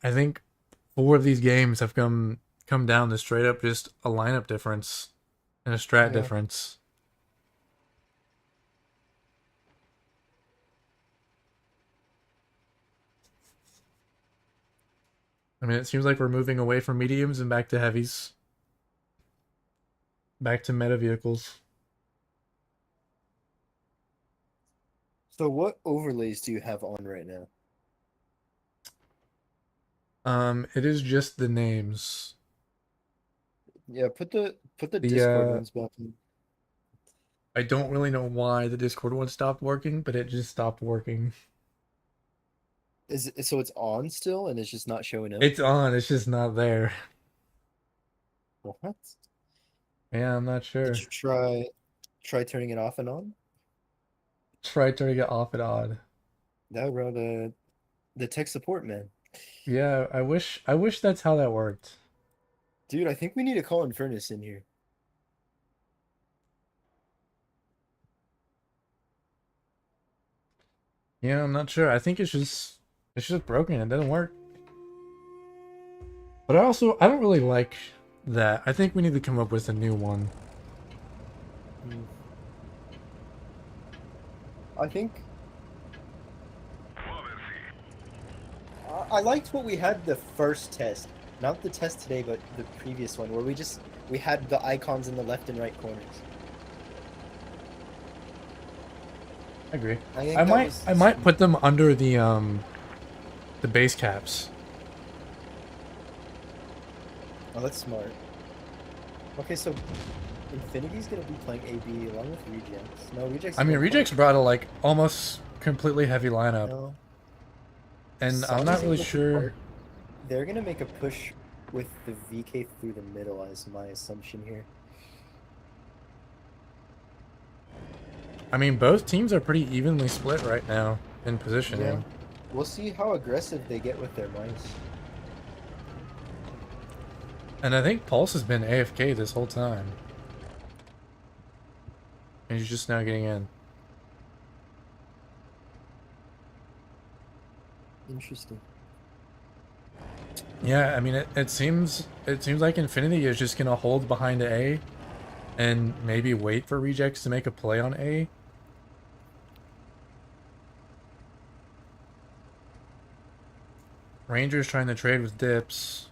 4 of these games have come down to straight up just a lineup difference and a strat difference. I mean, it seems like we're moving away from mediums and back to heavies. Back to meta vehicles. So what overlays do you have on right now? It is just the names. Yeah, put the Discord ones back in. I don't really know why the Discord one stopped working, but it just stopped working. So it's on still and it's just not showing up? It's on, it's just not there. What? Yeah, I'm not sure. Did you try turning it off and on? Try turning it off and on. That wrote the tech support man. Yeah, I wish that's how that worked. Dude, I think we need to call Infernus in here. Yeah, I'm not sure. I think it's just broken. It doesn't work. But I don't really like that. I think we need to come up with a new one. I think I liked what we had the first test. Not the test today, but the previous one, where we had the icons in the left and right corners. I agree. I might put them under the base caps. Oh, that's smart. Okay, so Infinity's gonna be playing AB along with Rejects. No, Rejects. I mean, Rejects brought a like almost completely heavy lineup. No. And I'm Sound not is really able to sure. part- They're gonna make a push with the VK through the middle, is my assumption here. I mean, both teams are pretty evenly split right now in positioning. Yeah. We'll see how aggressive they get with their mice. And I think Pulse has been AFK this whole time. And he's just now getting in. Interesting. Yeah, I mean, it seems like Infinity is just gonna hold behind A, and maybe wait for Rejects to make a play on A. Rangers trying to trade with Dips.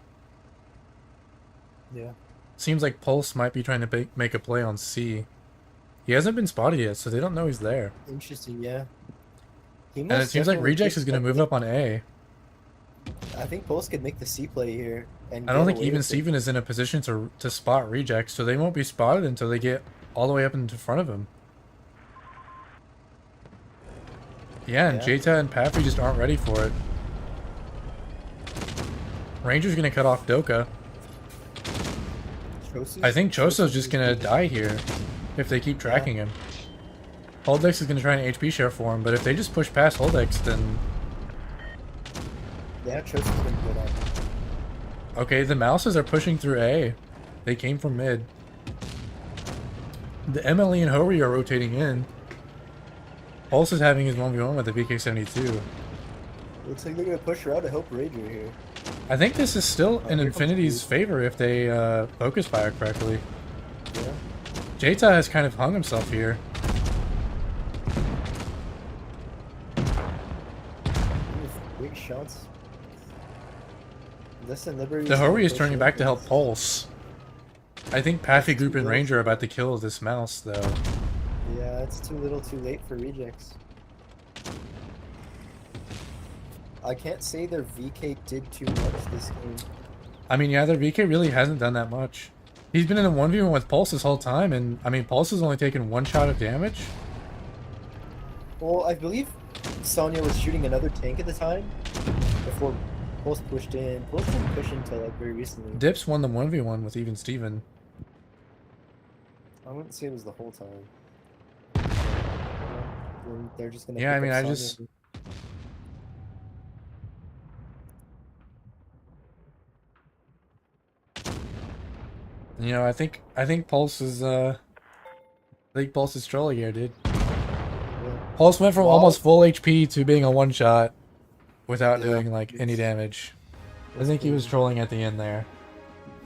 Yeah. Seems like Pulse might be trying to make a play on C. He hasn't been spotted yet, so they don't know he's there. Interesting, yeah. He And it most seems like definitely Rejects could- is gonna move up on A. I think Pulse could make the C play here. And I don't get think away even with it. Steven is in a position to spot Rejects, so they won't be spotted until they get all the way up into front of him. Yeah, and Yeah. Jta and Paffy just aren't ready for it. Ranger's gonna cut off Doka. I think Choso's just gonna die here if they keep tracking him. Holdex is gonna try an HP share for him, but if they just push past Holdex, then Yeah, Choso's been good at it. okay, the Mouses are pushing through A. They came from mid. The MLE and Hori are rotating in. Pulse is having his 1v1 with the VK72. Looks like they're gonna push her out to help Rager here. I think this is still in here comes Infinity's Blitz. favor if they focus fire correctly. Yeah. Jta has kind of hung himself here. Big shots. Listen, Liberty. The Hori is turning back to help Pulse. I think Paffy Group and little. Ranger are about to kill this mouse, though. Yeah, it's too little too late for Rejects. I can't say their VK did too much this game. I mean, yeah, their VK really hasn't done that much. He's been in a 1v1 with Pulse this whole time, and I mean, Pulse has only taken one shot of damage. Well, I believe Sonya was shooting another tank at the time before Pulse pushed in. Pulse didn't push until like very recently. Dips won the 1v1 with even Steven. I wouldn't say it was the whole time. They're just gonna. Yeah, I pick mean, up I Sonya. just- You know, I think Pulse is trolling here, dude. Yeah. Pulse went from Well- almost full HP to being a one shot without Yeah, doing like any damage. I think he was trolling at the end there.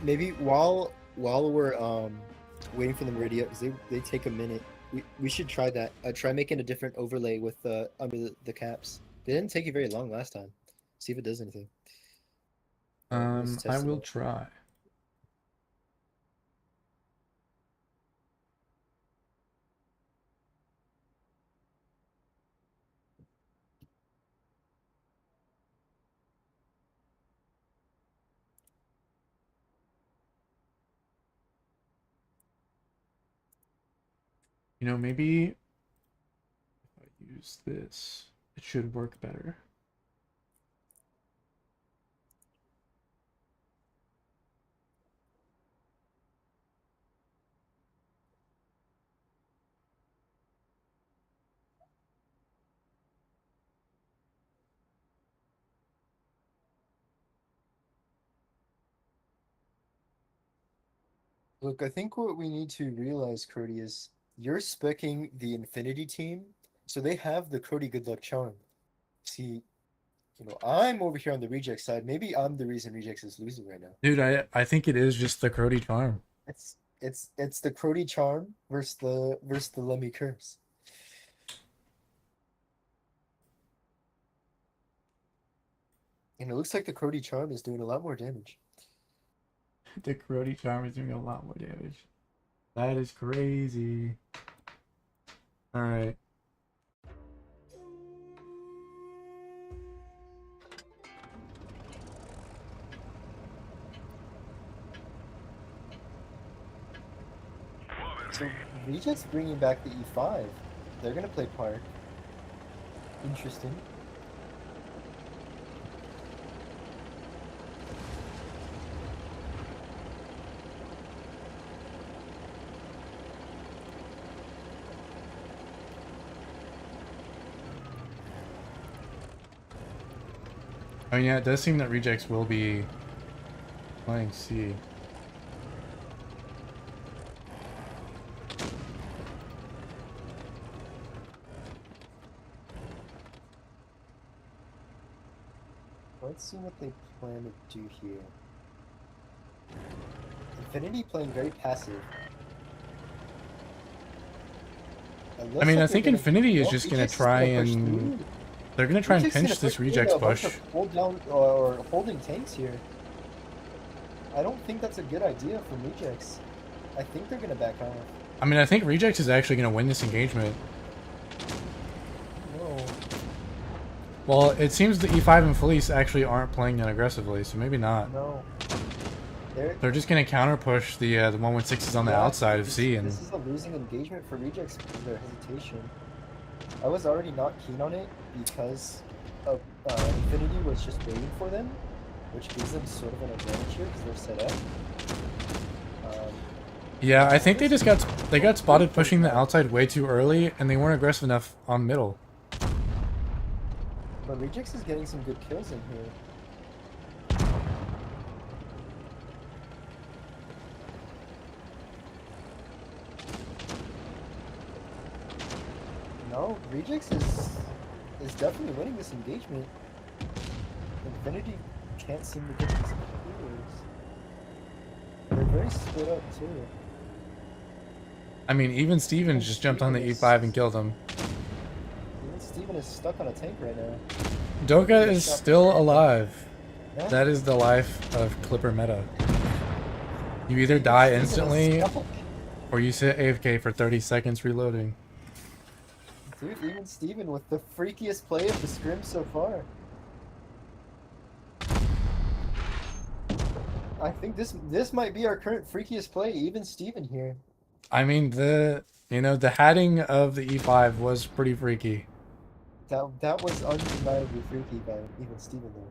Maybe while we're waiting for them to ready up, because they take a minute. We should try that. Try making a different overlay with under the caps. They didn't take you very long last time. See if it does anything. Let's I test it will out. try. You know, maybe if I use this, it should work better. Look, I think what we need to realize, Cody, is you're speccing the Infinity team, so they have the Cody Good Luck charm. See, I'm over here on the Reject side. Maybe I'm the reason Rejects is losing right now. Dude, I think it is just the Crody charm. It's the Crody charm versus the Lemmy curse. And it looks like the Crody charm is doing a lot more damage. The Crody charm is doing a lot more damage. That is crazy. Alright. So Reject's bringing back the E5. They're gonna play Park. Interesting. I mean, yeah, it does seem that Rejects will be playing C. Let's see what they plan to do here. Infinity playing very passive. I mean, I think Infinity is just gonna try and they're gonna try and pinch this Rejects push. Hold down or holding tanks here. I don't think that's a good idea for Rejects. I think they're gonna back off. I mean, I think Rejects is actually gonna win this engagement. No. Well, it seems the E5 and Felice actually aren't playing that aggressively, so maybe not. No. They're just gonna counter push the 116s on the outside of C, and this is a losing engagement for Rejects because of their hesitation. I was already not keen on it because of Infinity was just waiting for them, which gives them sort of an advantage here because they're set up. Yeah, I think they got spotted pushing the outside way too early, and they weren't aggressive enough on middle. But Rejects is getting some good kills in here. No, Rejects is definitely winning this engagement. Infinity can't seem to get these kills. They're very split up too. I mean, even Steven just jumped on the E5 and killed him. Even Steven is stuck on a tank right now. Doka is still alive. Yeah. That is the life of Clipper meta. You either die instantly, or you sit AFK for 30 seconds reloading. Dude, even Steven with the freakiest play of the scrim so far. I think this might be our current freakiest play, even Steven here. I mean, the hatting of the E5 was pretty freaky. That was undeniably freaky by even Steven though.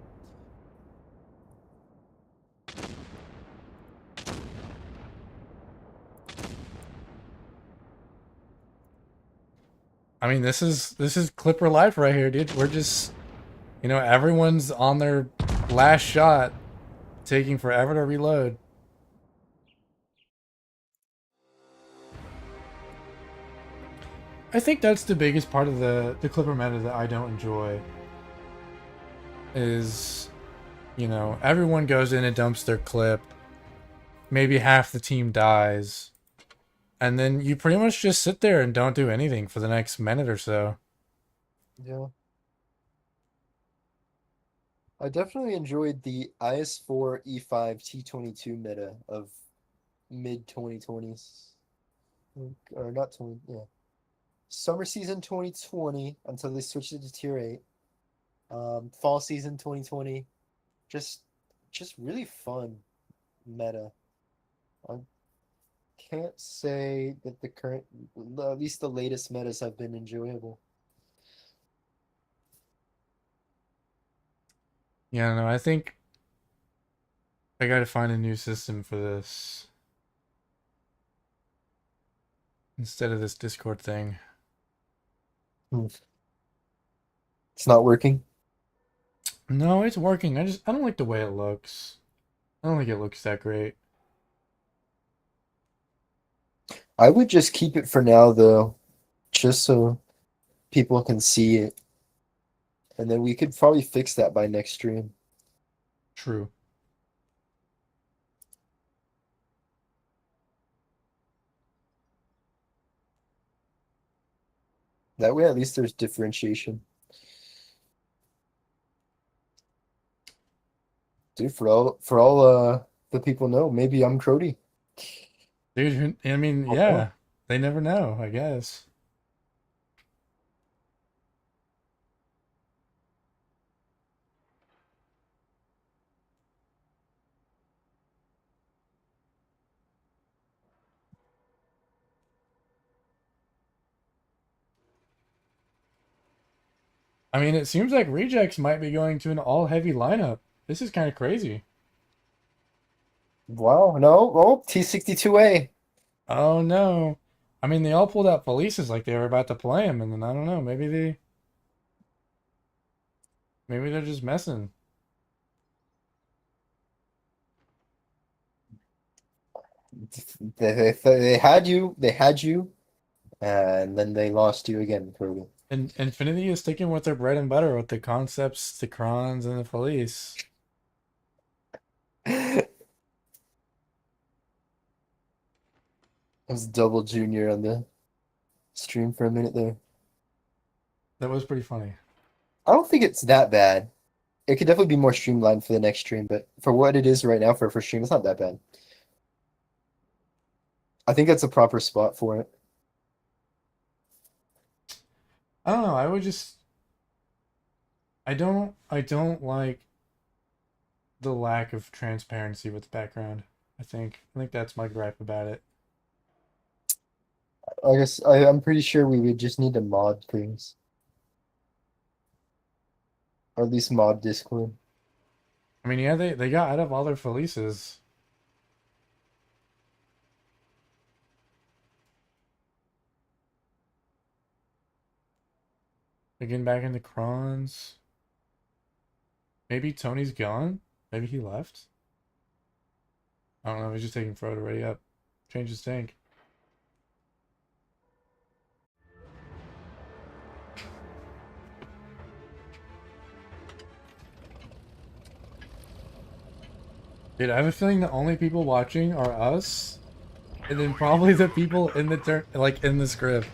I mean, this is Clipper life right here, dude. We're just, everyone's on their last shot, taking forever to reload. I think that's the biggest part of the Clipper meta that I don't enjoy. Is, everyone goes in and dumps their clip. Maybe half the team dies. And then you pretty much just sit there and don't do anything for the next minute or so. Yeah. I definitely enjoyed the IS4 E5 T22 meta of mid 2020s. Or not 20, yeah. Summer season 2020 until they switched it to tier 8. Fall season 2020. Just really fun meta. I can't say that the current, at least the latest metas have been enjoyable. Yeah, no, I think I gotta find a new system for this. Instead of this Discord thing. It's not working. No, it's working. I don't like the way it looks. I don't think it looks that great. I would just keep it for now though, just so people can see it. And then we could probably fix that by next stream. True. That way at least there's differentiation. Dude, for all the people know, maybe I'm Crody. Dude, I mean, yeah. They never know, I guess. I mean, it seems like Rejects might be going to an all-heavy lineup. This is kind of crazy. Wow, no, oh, T62A. Oh, no. I mean, they all pulled out Felices like they were about to play him, and then I don't know, maybe they're just messing. They had you. They had you, and then they lost you again, Kirby. And Infinity is sticking with their bread and butter with the concepts, the crons, and the police. It was Double Junior on the stream for a minute there. That was pretty funny. I don't think it's that bad. It could definitely be more streamlined for the next stream, but for what it is right now for a first stream, it's not that bad. I think that's a proper spot for it. I don't know. I would just. I don't like the lack of transparency with the background. I think that's my gripe about it. I guess I'm pretty sure we would just need to mod things. Or at least mod Discord. I mean, yeah, they got out of all their felices. They're getting back into crons. Maybe Tony's gone? Maybe he left? I don't know, he's just taking Frodo ready up. Change his tank. Dude, I have a feeling the only people watching are us, and then probably the people in the in the script.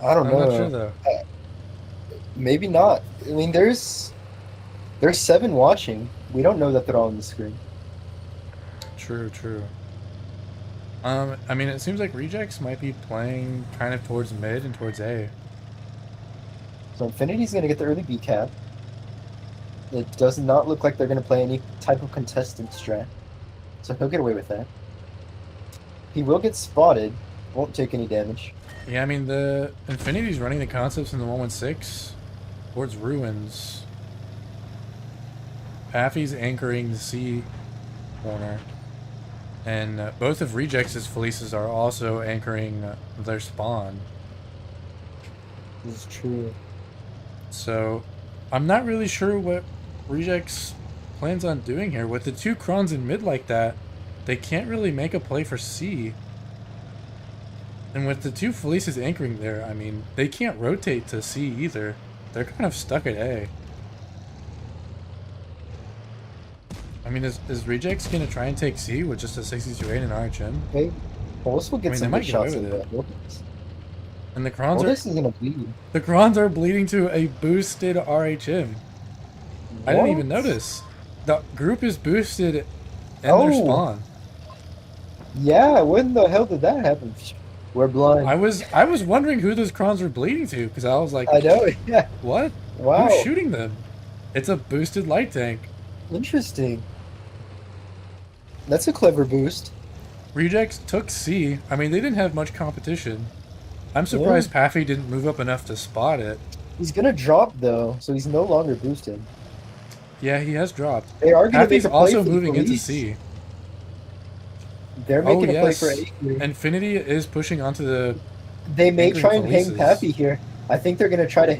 I don't know. I'm not sure though. Maybe not. I mean, there's 7 watching. We don't know that they're all on the screen. True. I mean, it seems like Rejects might be playing kind of towards mid and towards A. So Infinity's gonna get the early B cap. It does not look like they're gonna play any type of contestant strat. So he'll get away with that. He will get spotted, won't take any damage. Yeah, I mean, the Infinity's running the concepts in the 116 towards Ruins. Paffy's anchoring the C corner. And both of Rejects' Felices are also anchoring their spawn. This is true. So, I'm not really sure what Rejects plans on doing here. With the 2 crons in mid like that, they can't really make a play for C. And with the 2 Felices anchoring there, I mean, they can't rotate to C either. They're kind of stuck at A. I mean, is Rejects going to try and take C with just a 62-8 and RHM? Okay. Pulse will get some they good might get away shots with in it. that. And the crons This is gonna bleed. the crons are bleeding to a boosted RHM. I didn't even What? notice. The group is boosted in their Oh. spawn. Yeah, when the hell did that happen? We're blind. I was wondering who those crons were bleeding to, because I was like, I know, yeah. what? Wow. Who's shooting them? It's a boosted light tank. Interesting. That's a clever boost. Rejects took C. I mean, they didn't have much competition. I'm surprised Paffy didn't move up enough to spot it. He's gonna drop though, so he's no longer boosted. Yeah, he has dropped. They are gonna Paffy's make a play also for the moving into police. C. They're making a play for A here. Infinity is pushing onto the... They may anchoring try and hang Felices. Pappy here. I think they're gonna try to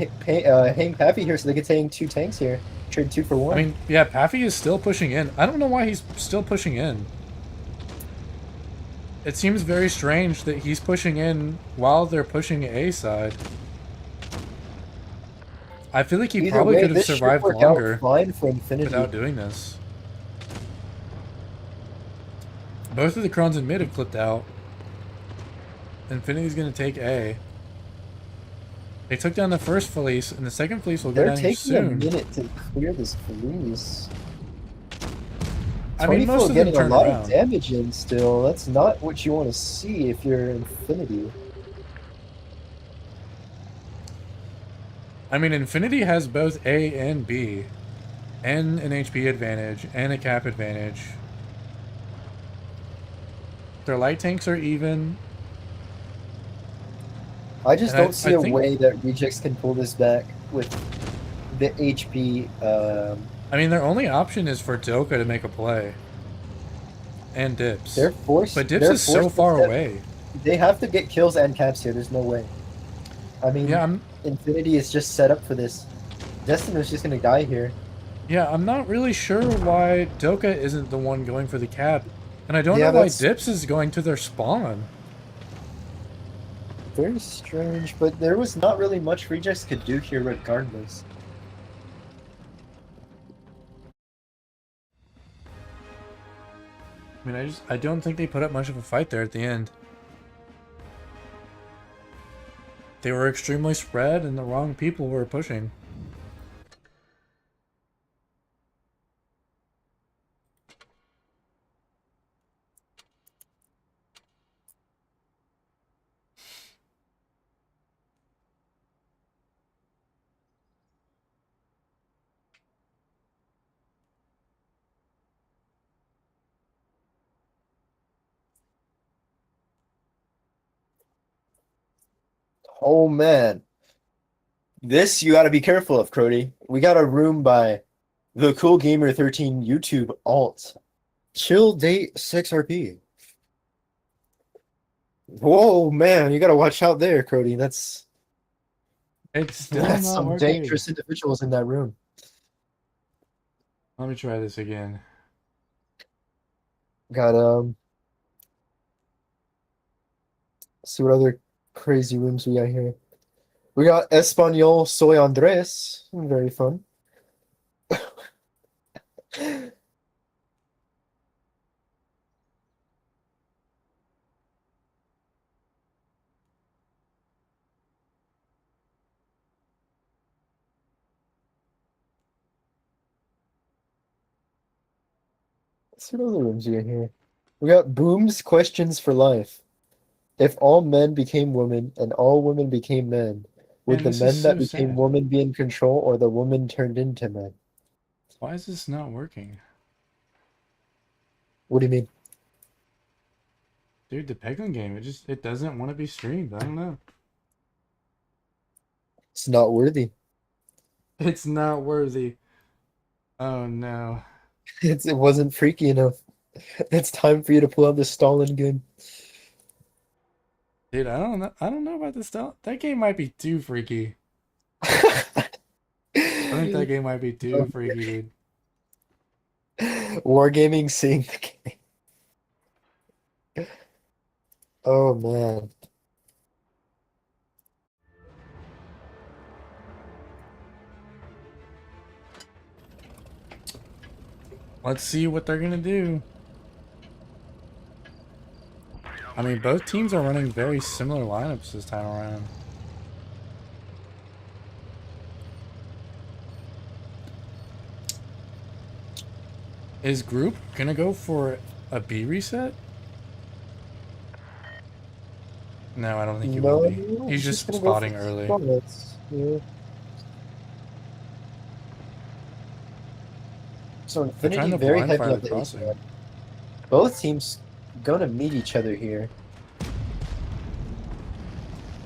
hang Pappy here so they can hang 2 tanks here. Trade 2 for 1. I mean, yeah, Paffy is still pushing in. I don't know why he's still pushing in. It seems very strange that he's pushing in while they're pushing A side. I feel like he Either probably way, could have this should survived work out longer fine for Infinity. without doing this. Both of the crons in mid have clipped out. Infinity's going to take A. They took down the first Felice, and the second Felice will go They're down here taking a soon. minute to clear this Felice. I mean, most of them getting a turn lot around. of damage in still. That's not what you want to see if you're Infinity. I mean, Infinity has both A and B, and an HP advantage, and a cap advantage. Their light tanks are even. I just And don't see a think- way that Rejects can pull this back with the HP. I mean, their only option is for Doka to make a play. And Dips. They're forced. But Dips they're is so forced to far step- away. They have to get kills and caps here. There's no way. I mean, Yeah, Infinity is just set up for this. Destin is just gonna die here. Yeah, I'm not really sure why Doka isn't the one going for the cap. And I don't Yeah, know why that's Dips is going to their spawn. very strange, but there was not really much Rejects could do here regardless. I mean, I don't think they put up much of a fight there at the end. They were extremely spread and the wrong people were pushing. Oh man. This you gotta be careful of, Crody. We got a room by the Cool Gamer 13 YouTube alt. Chill date 6RP. Whoa, man, you gotta watch out there, Crody. It's still That's not some working. dangerous individuals in that room. Let me try this again. Got see what other crazy rooms we got here. We got Espanol Soy Andres. Very fun. Let's see what other rooms we got here. We got Boom's Questions for Life. If all men became women and all women became men, would Man, the this men is that so became sad. women be in control or the woman turned into men? Why is this not working? What do you mean? Dude, the Peglin game, it doesn't want to be streamed. I don't know. It's not worthy. It's not worthy. Oh no. It wasn't freaky enough. It's time for you to pull out the Stalin gun. Dude, I don't know about this stuff. That game might be too freaky. I think that game might be too freaky, dude. Wargaming seeing the game. Oh man. Let's see what they're gonna do. I mean, both teams are running very similar lineups this time around. Is Group gonna go for a B reset? No, I don't think he will be. He's just gonna go spotting for early. spots. Yeah. So They're trying Infinity to very blind heavy fire on the the crossing. A. Both teams gonna meet each other here.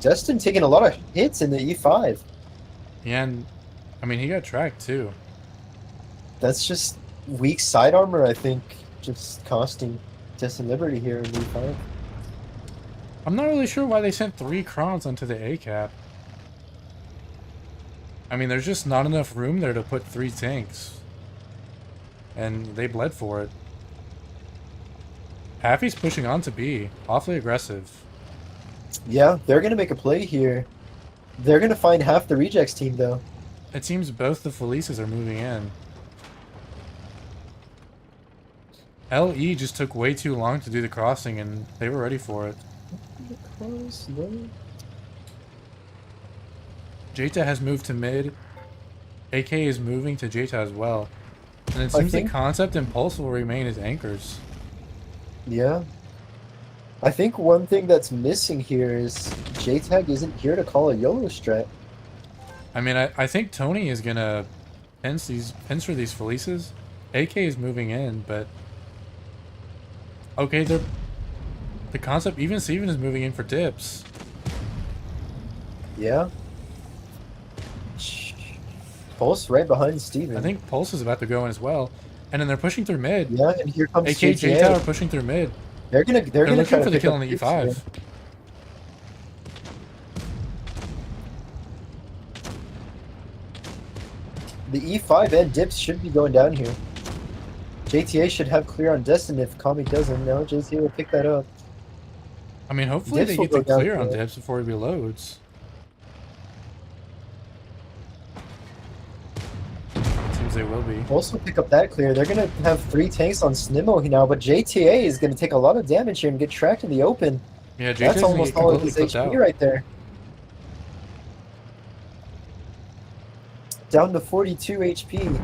Destin taking a lot of hits in the E5. Yeah, and I mean, he got tracked too. That's just weak side armor, I think, just costing Destin Liberty here in E5. I'm not really sure why they sent 3 crons onto the A cap. I mean, there's just not enough room there to put 3 tanks. And they bled for it. Happy's pushing on to B. Awfully aggressive. Yeah, they're gonna make a play here. They're gonna find half the rejects team though. It seems both the Felices are moving in. LE just took way too long to do the crossing and they were ready for it. Jeta has moved to mid. AK is moving to Jeta as well. And it seems the Concept and Pulse will remain as anchors. Yeah. I think one thing that's missing here is JTAG isn't here to call a YOLO strat. I mean, I think Tony is gonna pinch for these Felices. AK is moving in, but okay, the Concept, even Steven is moving in for dips. Yeah. Pulse right behind Steven. I think Pulse is about to go in as well. And then they're pushing through mid. Yeah, and here comes AK Jeta are pushing through mid. They're gonna looking try for to the pick kill up on the creeps E5. here. The E5 and Dips should be going down here. JTA should have clear on Destin if Kami doesn't. No, JTA will pick that up. I mean, hopefully Dips they will get the go down clear on here. Dips before he reloads. Seems they will be. Also pick up that clear. They're gonna have 3 tanks on Snimo now, but JTA is gonna take a lot of damage here and get tracked in the open. Yeah, That's JJ's almost all of his clipped HP out. right there. Down to 42 HP.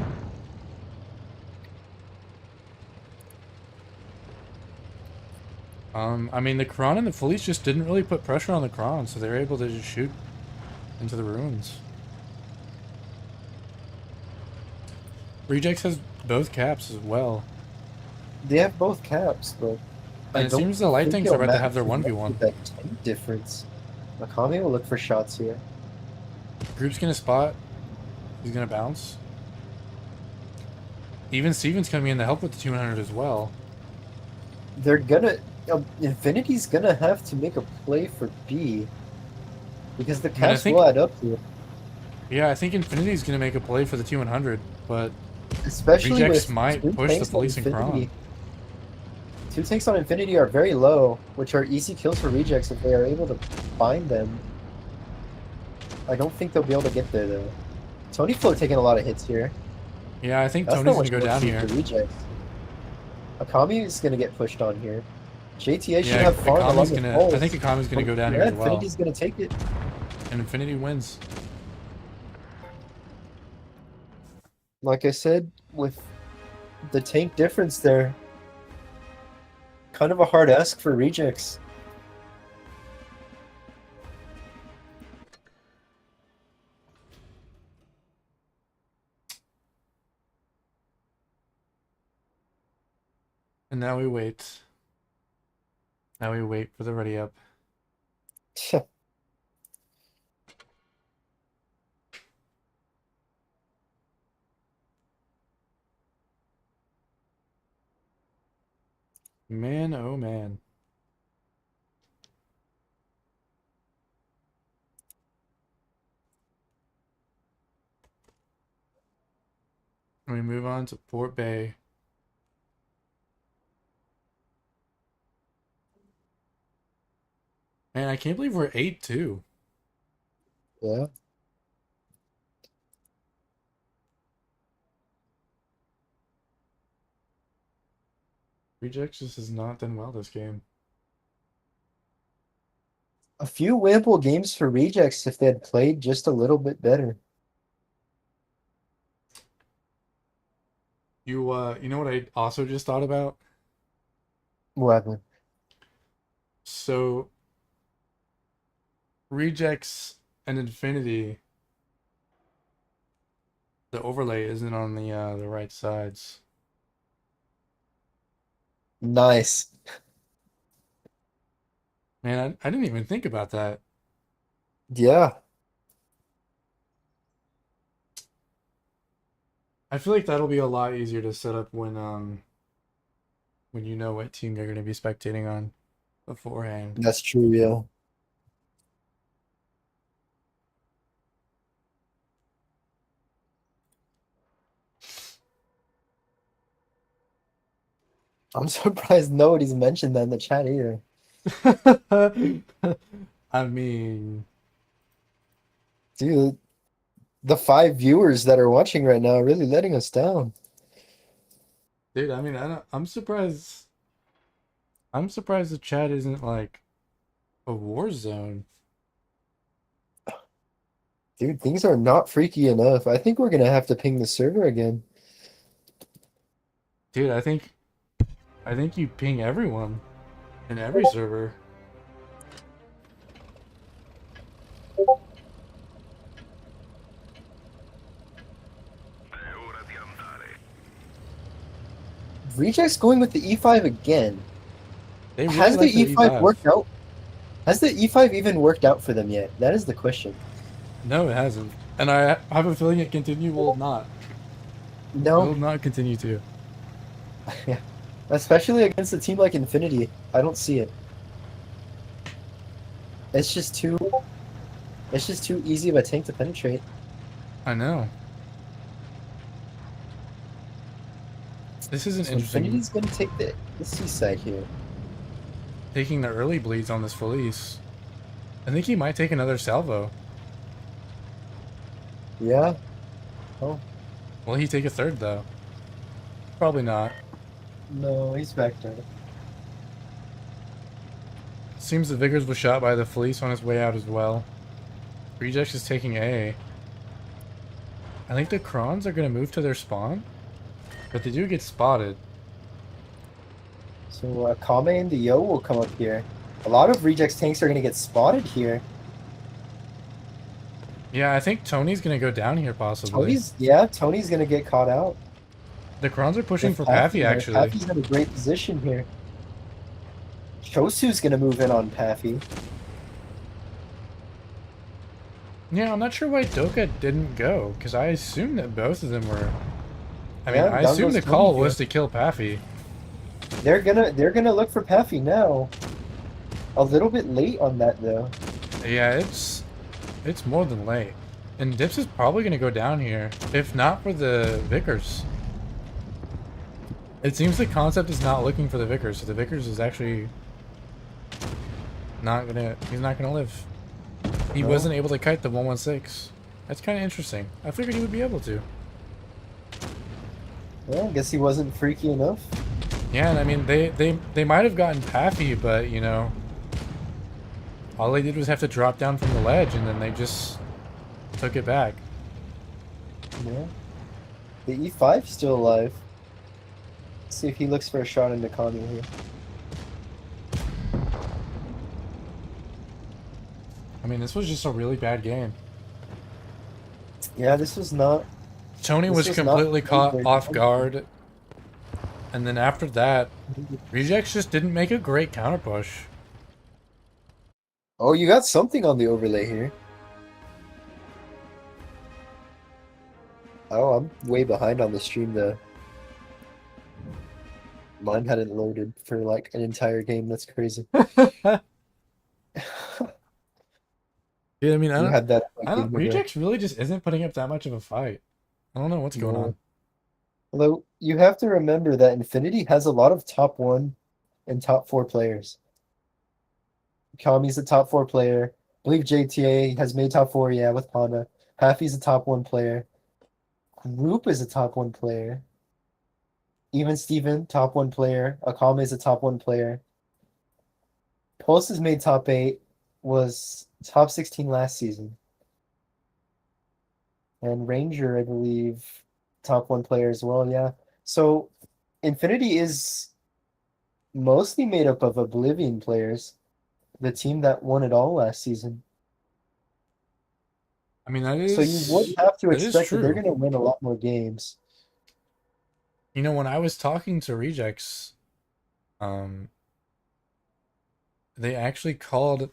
I mean, the Kron and the Fleece just didn't really put pressure on the Kron, so they were able to just shoot into the ruins. Rejects has both caps as well. They have both caps, but And it seems the Light Tanks are about to have their 1v1. That tank difference. Makami will look for shots here. Group's gonna spot. He's gonna bounce. Even Steven's coming in to help with the 200 as well. They're gonna... Infinity's gonna have to make a play for B. Because the caps will add up to it. Yeah, I think Infinity's gonna make a play for the 200, but Especially Rejects with might two push the tanks on Police and Infinity. Kron. 2 tanks on Infinity are very low, which are easy kills for Rejects if they are able to find them. I don't think they'll be able to get there though. Tony Flo taking a lot of hits here. Yeah, I think That's Tony's not gonna go much down more here. for Rejects. Akami is gonna get pushed on here. JTA should Yeah, have farm along Akami's the gonna. poles. I think Akami's gonna go down Yeah, here as well, Infinity's gonna take it. and Infinity wins. Like I said, with the tank difference there, kind of a hard ask for Rejects. And now we wait. Now we wait for the ready up. Man, oh man. And we move on to Port Bay. Man, I can't believe we're 8-2. Yeah. Rejects just has not done well this game. A few winnable games for Rejects if they had played just a little bit better. You know what I also just thought about? What happened? So Rejects and Infinity, the overlay isn't on the right sides. Nice. Man, I didn't even think about that. Yeah. I feel like that'll be a lot easier to set up when you know what team you're gonna be spectating on beforehand. That's true, yeah. I'm surprised nobody's mentioned that in the chat either. I mean, Dude, the 5 viewers that are watching right now are really letting us down. dude, I mean, I'm surprised. I'm surprised the chat isn't like a war zone. Dude, things are not freaky enough. I think we're gonna have to ping the server again. Dude, I think you ping everyone in every server. Rejects going with the E5 again. They really Has like the E5 worked out? Has the E5 even worked out for them yet? That is the question. No, it hasn't. And I have a feeling it will not. It No, will not continue to. yeah. Especially against a team like Infinity. I don't see it. It's just too easy of a tank to penetrate. I know. This is an So interesting. Infinity's gonna take the seaside here. Taking the early bleeds on this Felice. I think he might take another salvo. Yeah. Oh, Will he take a third though? Probably not. no, he's back there. Seems the Vickers was shot by the Felice on his way out as well. Rejects is taking A. I think the Krons are going to move to their spawn, but they do get spotted. So Kame and the Yo will come up here. A lot of Rejects tanks are gonna get spotted here. Yeah, I think Tony's going to go down here possibly. Tony's gonna get caught out. The Krons are pushing for Paffy Paffy actually. Paffy's in a great position here. Chosu's gonna move in on Paffy. Yeah, I'm not sure why Doka didn't go, because I assumed that both of them were... I mean, Yeah, I down assumed the goes call Tony was to kill Paffy. They're gonna look for Paffy now. A little bit late on that though. Yeah, it's more than late. And Dips is probably going to go down here, if not for the Vickers. It seems the concept is not looking for the Vickers, so the Vickers is actually not gonna... He's not gonna live. He No. wasn't able to kite the 116. That's kind of interesting. I figured he would be able to. Yeah, I guess he wasn't freaky enough. Yeah, and I mean, they might have gotten Paffy, but, you know, all they did was have to drop down from the ledge, and then they just took it back. Yeah. The E5's still alive. Let's see if he looks for a shot into Kami here. I mean, this was just a really bad game. Yeah, this was not. Tony This was was completely not caught very off good. guard, and then after that, Rejects just didn't make a great counter push. Oh, you got something on the overlay here. Oh, I'm way behind on the stream though. Mine hadn't loaded for like an entire game. That's crazy. Yeah, I mean, You had that. like, I don't. game ago. Rejects really just isn't putting up that much of a fight. I don't know what's going No. on. Although you have to remember that Infinity has a lot of top 1 and top 4 players. Kami's a top 4 player. I believe JTA has made top 4, yeah, with Panda. Paffy's a top 1 player. Group is a top 1 player. Even Steven, top 1 player. Akame is a top 1 player. Pulse has made top 8, was top 16 last season. And Ranger, I believe, top 1 player as well, yeah. So Infinity is mostly made up of Oblivion players, the team that won it all last season. I mean, that is. So you would have to that is expect that they're true. going to win a lot more games. You know, when I was talking to Rejects, they actually called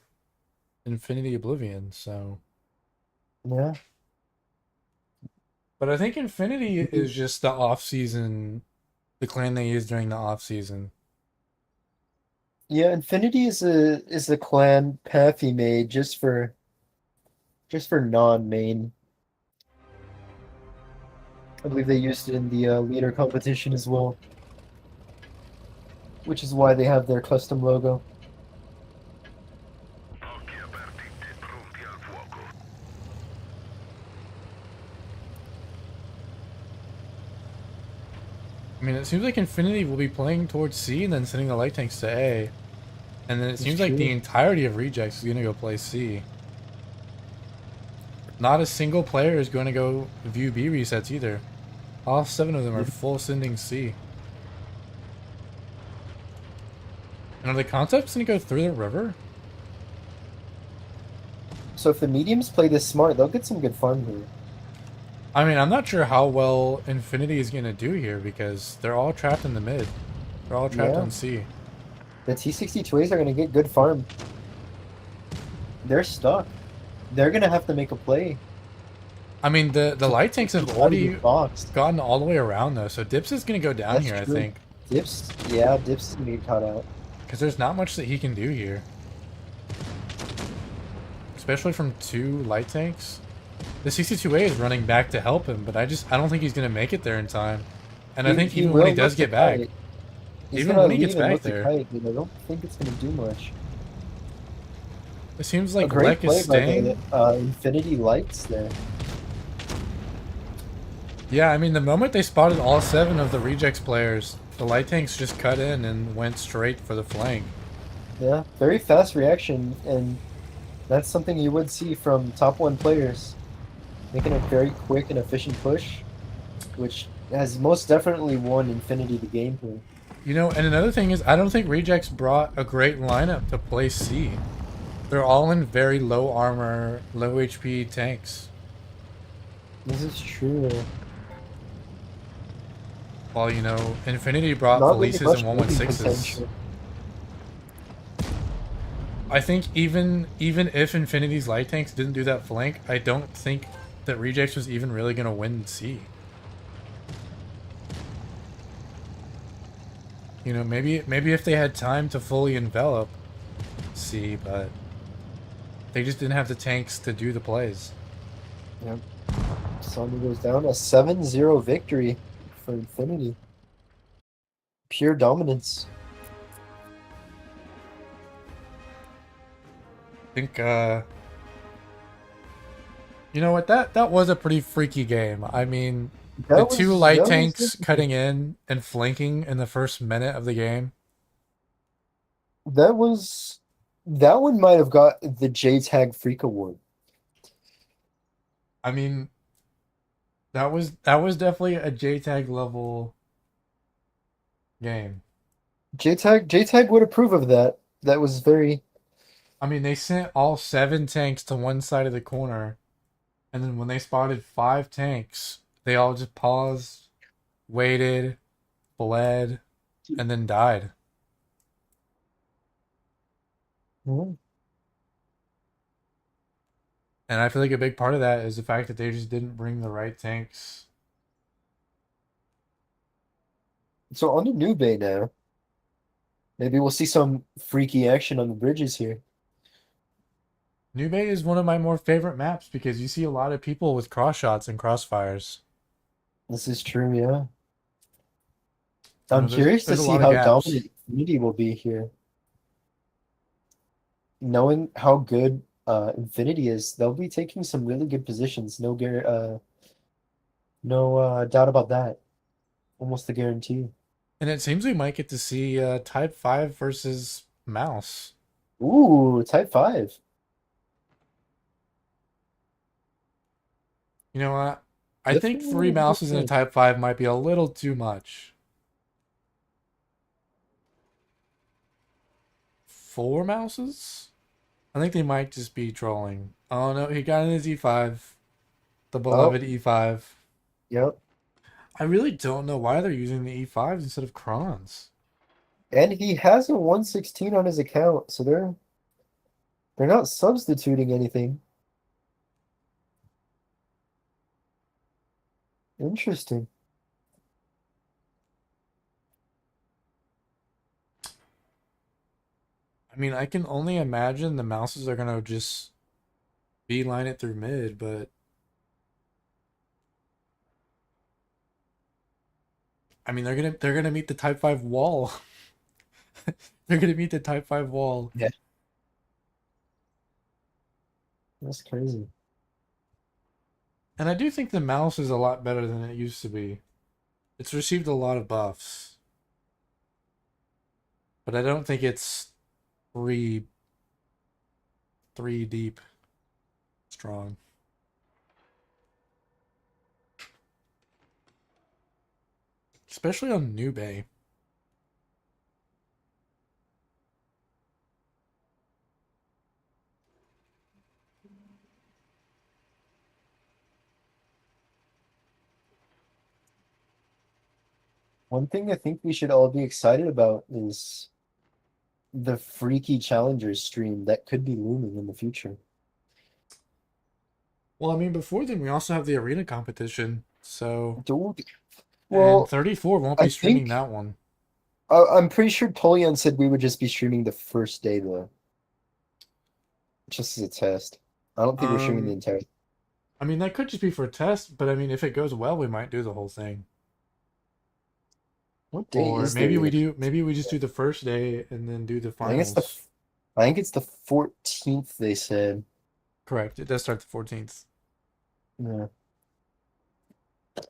Infinity Oblivion, so. Yeah. But I think Infinity is just the off-season, the clan they use during the off-season. Yeah, Infinity is a clan Paffy made just for non-main. I believe they used it in the leader competition as well, which is why they have their custom logo. I mean, it seems like Infinity will be playing towards C and then sending the light tanks to A. And then it seems like the true. entirety of Rejects is going to go play C. Not a single player is going to go view B resets either. All 7 of them are full sending C. And are the concepts going to go through the river? So if the mediums play this smart, they'll get some good farm here. I mean, I'm not sure how well Infinity is going to do here because they're all trapped in the mid. They're all trapped Yeah. on C. The T62As are going to get good farm. They're stuck. They're going to have to make a play. I mean, the light tanks have already boxed. gotten all the way around though, so Dips is going to go down That's here, true. I think. Dips is going to get caught out. Because there's not much that he can do here. Especially from 2 light tanks. The 62A is running back to help him, but I don't think he's going to make it there in time. And I think He even when will he does look to get back, kite. He's even gonna when he gets leave and back look to there, kite, but I don't think it's gonna do much. it seems A like great Lek is play by the staying. Infinity Lights there. Yeah, I mean, the moment they spotted all 7 of the rejects players, the light tanks just cut in and went straight for the flank. Yeah, very fast reaction, and that's something you would see from top 1 players, making a very quick and efficient push, which has most definitely won Infinity the game here. You know, and another thing is, I don't think rejects brought a great lineup to play C. They're all in very low armor, low HP tanks. This is true. While, you know, Infinity brought Not really Felices and much moving 116s. potential. I think even if Infinity's light tanks didn't do that flank, I don't think that Rejects was even really gonna win C. You know, maybe if they had time to fully envelop C, but they just didn't have the tanks to do the plays. Yep. Sony goes down, a 7-0 victory for Infinity. Pure dominance. I think you know what, that was a pretty freaky game. I mean, the That 2 was light that was tanks interesting. cutting in and flanking in the first minute of the game. That was that one might have got the J Tag Freak Award. I mean, that was definitely a JTAG level game. J Tag would approve of that. That was very I mean, they sent all 7 tanks to one side of the corner, and then when they spotted 5 tanks, they all just paused, waited, bled, and then died. Hmm. And I feel like a big part of that is the fact that they just didn't bring the right tanks. So on to New Bay now. Maybe we'll see some freaky action on the bridges here. New Bay is one of my more favorite maps because you see a lot of people with cross shots and crossfires. This is true, yeah. You I'm know, curious to there's a see lot of how gaps. dominant Infinity will be here. Knowing how good Infinity is, they'll be taking some really good positions. No doubt about that. Almost a guarantee. And it seems we might get to see Type 5 versus Mouse. Ooh, Type 5. You know what? I think 3 Definitely a good mouses in a pick. Type 5 might be a little too much. 4 mouses? I think they might just be trolling. Oh no, he got in his E5. The Oh, beloved E5. yep. I really don't know why they're using the E5s instead of Crons. And he has a 116 on his account, so they're not substituting anything. Interesting. I mean, I can only imagine the mouses are gonna just beeline it through mid, but I mean they're gonna meet the Type 5 wall. They're gonna meet the Type 5 wall. Yeah, that's crazy. And I do think the mouse is a lot better than it used to be. It's received a lot of buffs. But I don't think it's three deep strong. Especially on New Bay. One thing I think we should all be excited about is the freaky challengers stream that could be looming in the future. Well, I mean, before then we also have the arena competition. So, Dude, and well, 34 won't I be streaming think that one. I'm pretty sure Tolian said we would just be streaming the first day though, just as a test. I don't think we're streaming the Um, entire. I mean, that could just be for a test, but I mean, if it goes well, we might do the whole thing. What day Or is there? maybe we just do the first day and then do the I think it's the finals. I think it's the 14th, they said. Correct. It does start the 14th. Yeah. So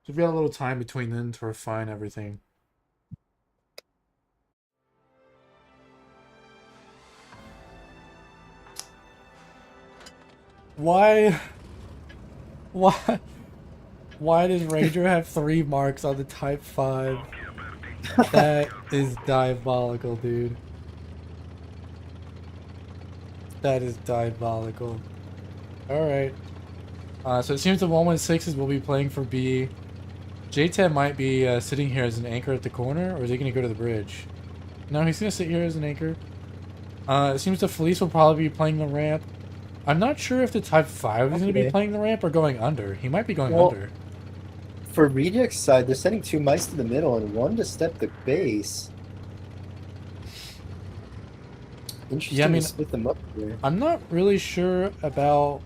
we got a little time between then to refine everything. Why? Why? Why does Ranger have 3 marks on the Type 5? That is diabolical, dude. That is diabolical. Alright. So it seems the 116s will be playing for B. J10 might be sitting here as an anchor at the corner, or is he going to go to the bridge? No, he's going to sit here as an anchor. It seems the Felice will probably be playing the ramp. I'm not sure if the Type 5 is going to be Okay. playing the ramp or going under. He might be going Well, under. For Reject's side, they're sending 2 mice to the middle and 1 to step the base. Interesting Yeah, I mean, to split them up here. I'm not really sure about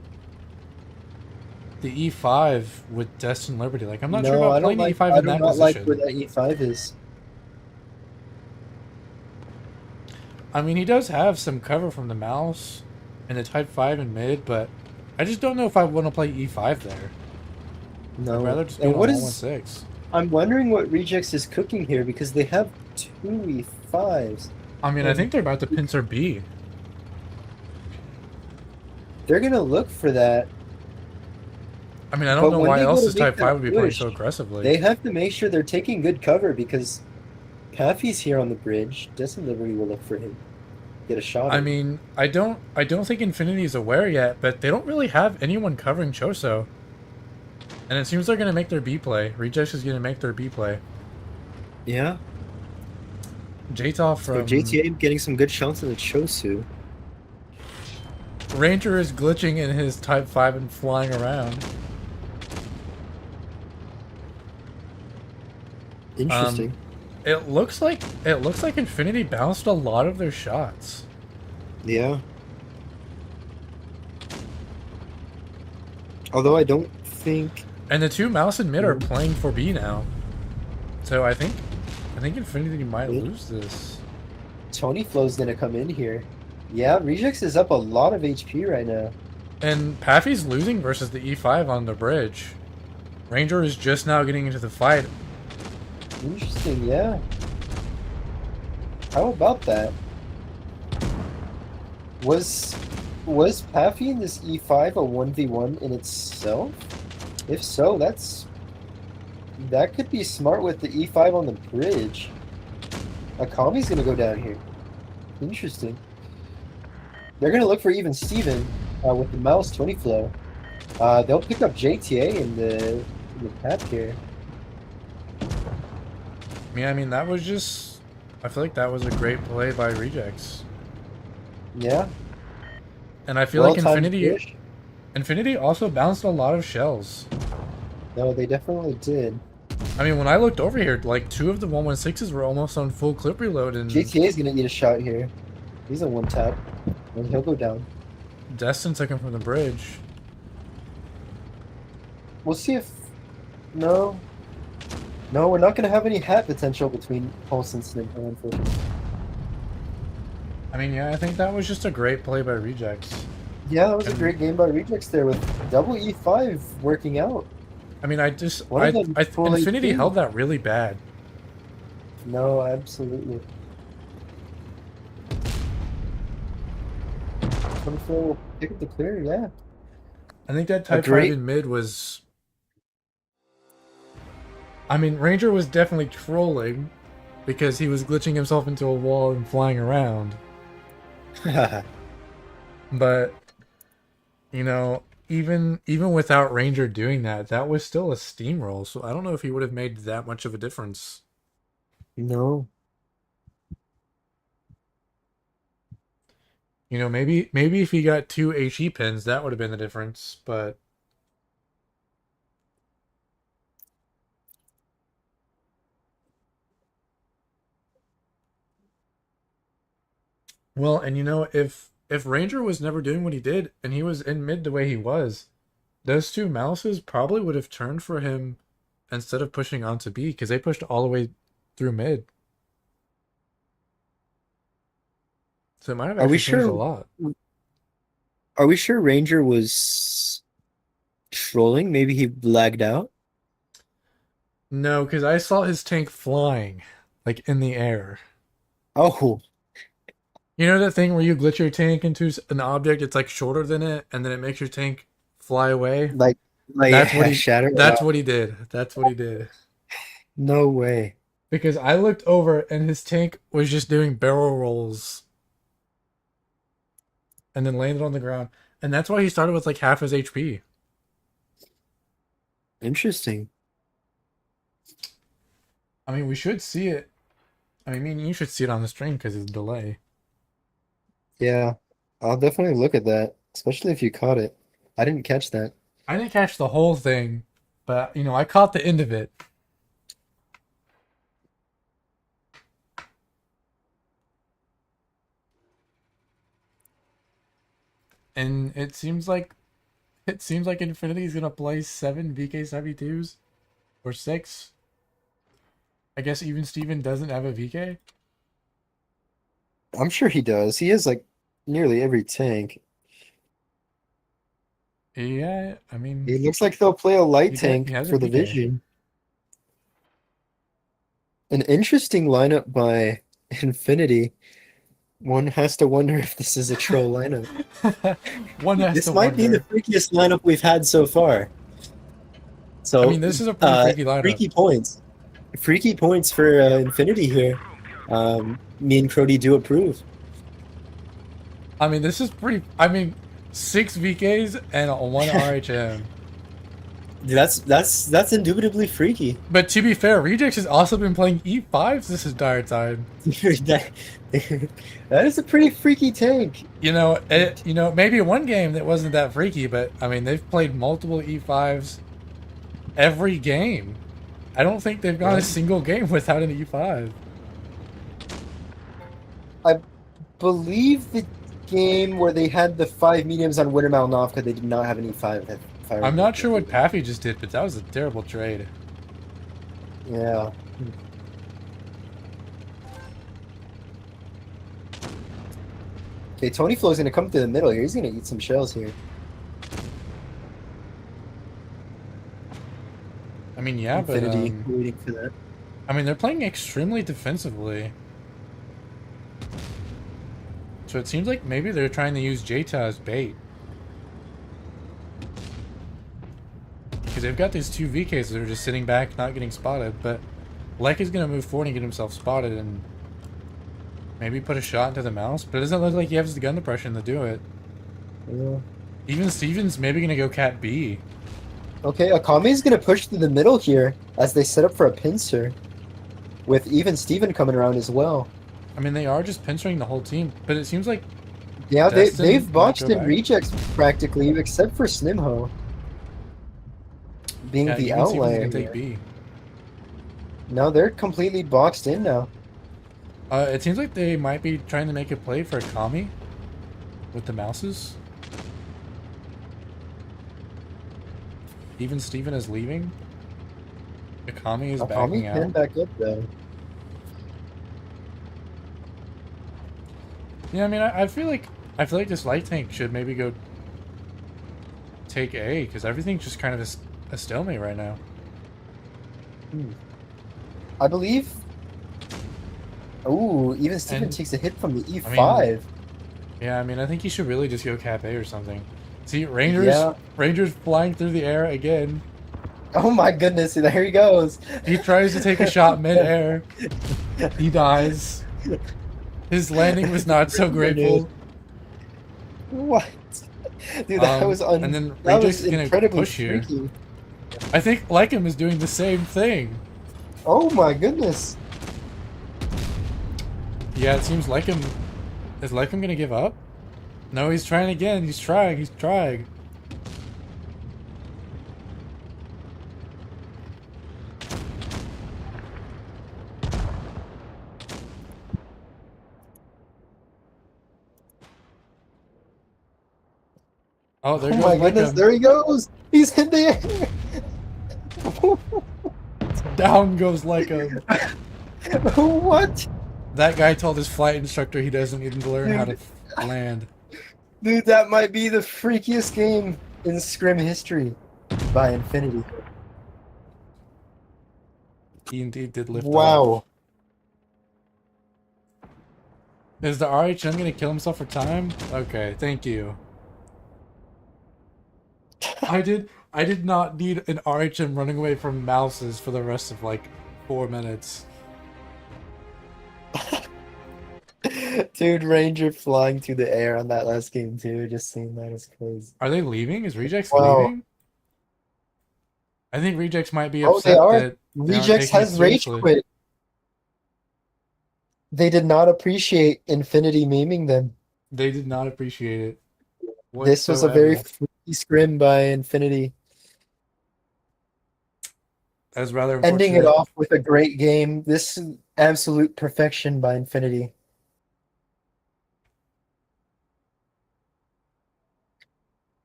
the E5 with Destin Liberty. Like, I'm not sure No, about I don't playing the like. E5 I in do that not like position. where that E5 is. I mean, he does have some cover from the mouse and the Type 5 in mid, but I just don't know if I want to play E5 there. No. I'd rather just be And on what 116. I'm wondering what Rejects is cooking here because they have 2 E5s. I mean, I think they're about to pincer B. They're gonna look for that. I mean, I don't But know when why they go else to this make Type that 5 would be playing push, so aggressively. They have to make sure they're taking good cover because Paffy's here on the bridge. Destin Liberty will look for him. Get a shot. I mean, I don't think Infinity is aware yet, but they don't really have anyone covering Choso. And it seems they're going to make their B play. Rejects is going to make their B play. Yeah. Jtov So from JTA getting some good shots in the Chosu. Ranger is glitching in his Type 5 and flying around. Interesting. It looks like Infinity bounced a lot of their shots. Yeah. Although I don't think. And the 2 mouse and mid are playing for B now. So I think Infinity might lose this. Tony Flow's gonna come in here. Yeah, Rejects is up a lot of HP right now. And Paffy's losing versus the E5 on the bridge. Ranger is just now getting into the fight. Interesting, yeah. How about that? Was Paffy in this E5 a 1v1 in itself? If so, that could be smart with the E5 on the bridge. Akami's gonna go down here. Interesting. They're gonna look for even Steven with the mouse 20 flow. They'll pick up JTA in the path here. Yeah, I mean, that was just... I feel like that was a great play by Rejects. Yeah. And I feel like Well-timed push. Infinity also bounced a lot of shells. No, they definitely did. I mean, when I looked over here, like 2 of the 116s were almost on full clip reload, and JTA is gonna eat a shot here. He's a one tap, and he'll go down. Destin took him from the bridge. We'll see if. No, we're not gonna have any hat potential between Pulse and Snimper, unfortunately. I mean, yeah, I think that was just a great play by Rejects. Yeah, that was a great game by Rejects there with double E5 working out. I mean, Full Infinity HP. held that really bad. No, absolutely. 24 will pick up the clear, yeah. I think that Type 5 great- in mid was... I mean, Ranger was definitely trolling because he was glitching himself into a wall and flying around. But, you know, even without Ranger doing that, that was still a steamroll. So I don't know if he would have made that much of a difference. No. You know, maybe if he got 2 HE pins, that would have been the difference. But well, and you know, if Ranger was never doing what he did and he was in mid the way he was, those 2 mouses probably would have turned for him instead of pushing onto B, because they pushed all the way through mid. So it might have Are we actually changed a sure? lot. Are we sure Ranger was trolling? Maybe he lagged out. No, because I saw his tank flying, like in the air. Oh, You know that thing where you glitch your tank into an object, it's like shorter than it, and then it makes your tank fly away? like That's what he Shatter. that's what he did. That's what he did. No way. Because I looked over and his tank was just doing barrel rolls and then landed on the ground. And that's why he started with like half his HP. Interesting. I mean, we should see it. I mean, you should see it on the stream because it's a delay. Yeah, I'll definitely look at that, especially if you caught it. I didn't catch that. I didn't catch the whole thing, but you know, I caught the end of it. And it seems like Infinity is gonna play 7 VK72s or 6. I guess even Steven doesn't have a VK. I'm sure he does. He has like nearly every tank. Yeah, I mean, It looks like they'll play a light he tank has a for the VK. vision. An interesting lineup by Infinity. One has to wonder if this is a troll lineup. One has This to might be the wonder. freakiest lineup we've had so far. So I mean, this is a pretty freaky lineup. freaky points. Freaky points for Infinity here. Me and Crody do approve. I mean, this is pretty. I mean, 6 VKs and 1 RHM. That's indubitably freaky. But to be fair, Rejects has also been playing E5s this entire time. that is a pretty freaky tank. You know, maybe one game that wasn't that freaky, but I mean, they've played multiple E5s every game. I don't think they've gone a single game without an E5. I believe the game where they had the 5 mediums on Winter Malnovka, they did not have any 5. I'm not sure what Paffy just did, but that was a terrible trade. Yeah. Okay, Tony Flo's gonna come through the middle here. He's gonna eat some shells here. I mean, yeah, Infinity but waiting for that. I mean, they're playing extremely defensively. So it seems like maybe they're trying to use Jta as bait. Because they've got these 2 VKs that are just sitting back, not getting spotted. But Lek is going to move forward and get himself spotted and maybe put a shot into the mouse. But it doesn't look like he has the gun depression to do it. Yeah. Even Steven's maybe going to go Cat B. Okay, Akame's gonna push through the middle here as they set up for a pincer. With even Steven coming around as well. I mean, they are just pincering the whole team. But it seems like... Yeah, Destin they've might botched go in back. rejects practically, except for Snimho. Being Yeah, the even Steven's outlier going to take here. B. No, they're completely boxed in now. It seems like they might be trying to make a play for Akami with the mouses. Even Steven is leaving. Akami is backing Akame can out. back up though. Yeah, I mean, I feel like this light tank should maybe go take A because everything's just kind of a stalemate right now. I believe. Ooh, even Steven And- takes a hit from the E5. Yeah, I mean, I think he should really just go Cap A or something. See, Rangers flying through the air again. Oh my goodness, there he goes. He tries to take a shot mid-air. He dies. His landing was not so grateful. What? Dude, that was and then that Rejects was is gonna incredibly push here. freaky. I think Lycum is doing the same thing. Oh my goodness. Yeah, it seems Lycum... Is Lycum gonna give up? No, he's trying again. He's trying. Oh, there Oh goes my goodness, Lycum. there he goes. He's in the air. Down goes like a. What? That guy told his flight instructor he doesn't need to learn how to land. Dude, that might be the freakiest game in Scrim history by Infinity. He indeed did lift off. Wow. Is the RHM gonna kill himself for time? Okay, thank you. I did not need an RHM running away from mouses for the rest of like 4 minutes. Dude, Ranger flying through the air on that last game too. Just seeing that is crazy. Are they leaving? Is Rejects Wow. leaving? I think Rejects might be Oh, upset they are. that they aren't Rejects taking it has rage seriously. quit. They did not appreciate Infinity memeing them. They did not appreciate it. This was a very whatsoever. freaky Scrim by Infinity. That's rather Ending it unfortunate. off with a great game. This is absolute perfection by Infinity.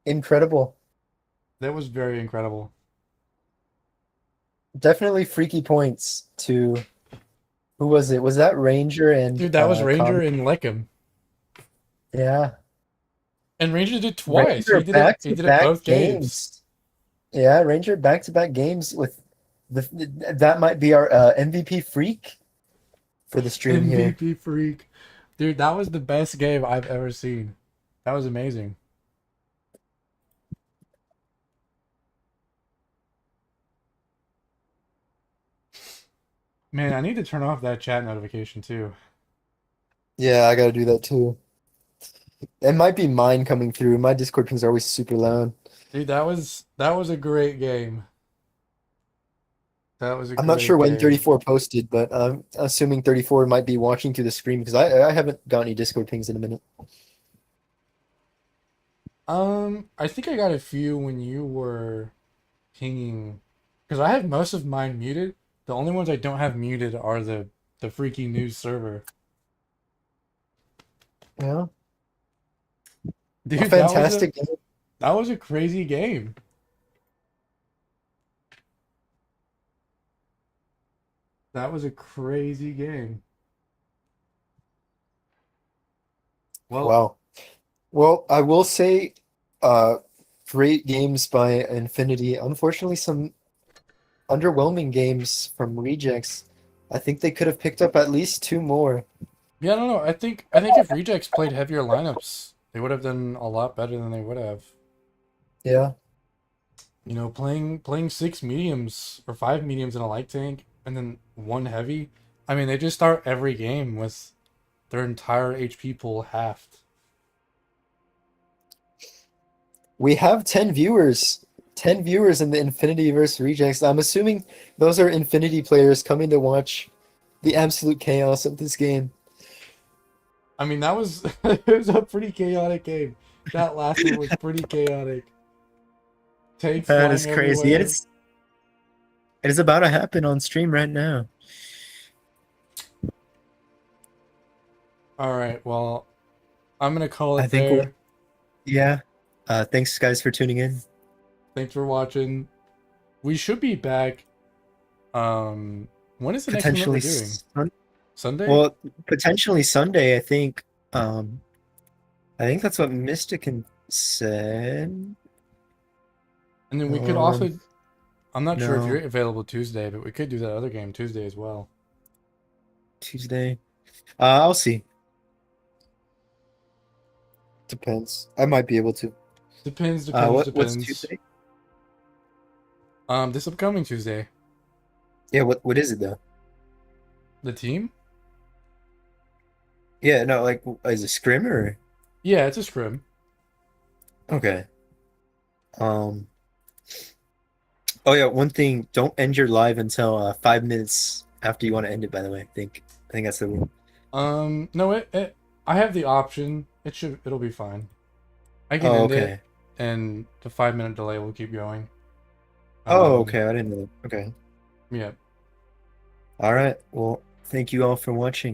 Incredible. That was very incredible. Definitely freaky points to who was it? Was that Ranger and Dude, that was Ranger Com- and Leckham. Yeah. And Ranger did twice. Ranger He did it back-to-back both games. Yeah, Ranger back-to-back games with that might be our MVP freak for the stream here. MVP freak. Dude, that was the best game I've ever seen. That was amazing. Man, I need to turn off that chat notification too. Yeah, I gotta do that too. It might be mine coming through. My Discord pings are always super loud. Dude, that was a great game. That was a I'm not great sure when game. 34 posted, but I'm assuming 34 might be watching through the screen because I haven't got any Discord pings in a minute. I think I got a few when you were pinging, because I have most of mine muted. The only ones I don't have muted are the freaky news server. Yeah. Dude, A fantastic game. that was a crazy game. That was a crazy game. Well, Wow. Well, I will say, great games by Infinity. Unfortunately, some underwhelming games from Rejects. I think they could have picked up at least 2 more. yeah, I don't know. I think if Rejects played heavier lineups, they would have done a lot better than they would have. Yeah. You know, playing 6 mediums or 5 mediums in a light tank and then 1 heavy. I mean, they just start every game with their entire HP pool halved. We have 10 viewers. 10 viewers in the Infinity versus Rejects. I'm assuming those are Infinity players coming to watch the absolute chaos of this game. I mean, that was it was a pretty chaotic game. That last one was pretty chaotic. Tanks That flying is crazy. everywhere. It is about to happen on stream right now. All right, well, I'm gonna call it I think there. Yeah. Thanks guys for tuning in. Thanks for watching. We should be back. When is the next one that we're doing? Sunday? Well, potentially Sunday, I think. I think that's what Mystican said. And then we could also, Um, I'm not sure if no. you're available Tuesday, but we could do that other game Tuesday as well. Tuesday. I'll see. Depends. I might be able to. Depends, What's depends. Tuesday? This upcoming Tuesday. Yeah, what is it though? The team? Yeah, no, like is it Scrim or Yeah, it's a scrim. okay. Oh yeah, one thing, don't end your live until 5 minutes after you want to end it, by the way. I think that's the rule. No, I have the option. It'll be fine. I can Oh, end okay. it, and the 5-minute delay will keep going. Oh, okay, I didn't know that. Okay. Yeah. All right. Well, thank you all for watching.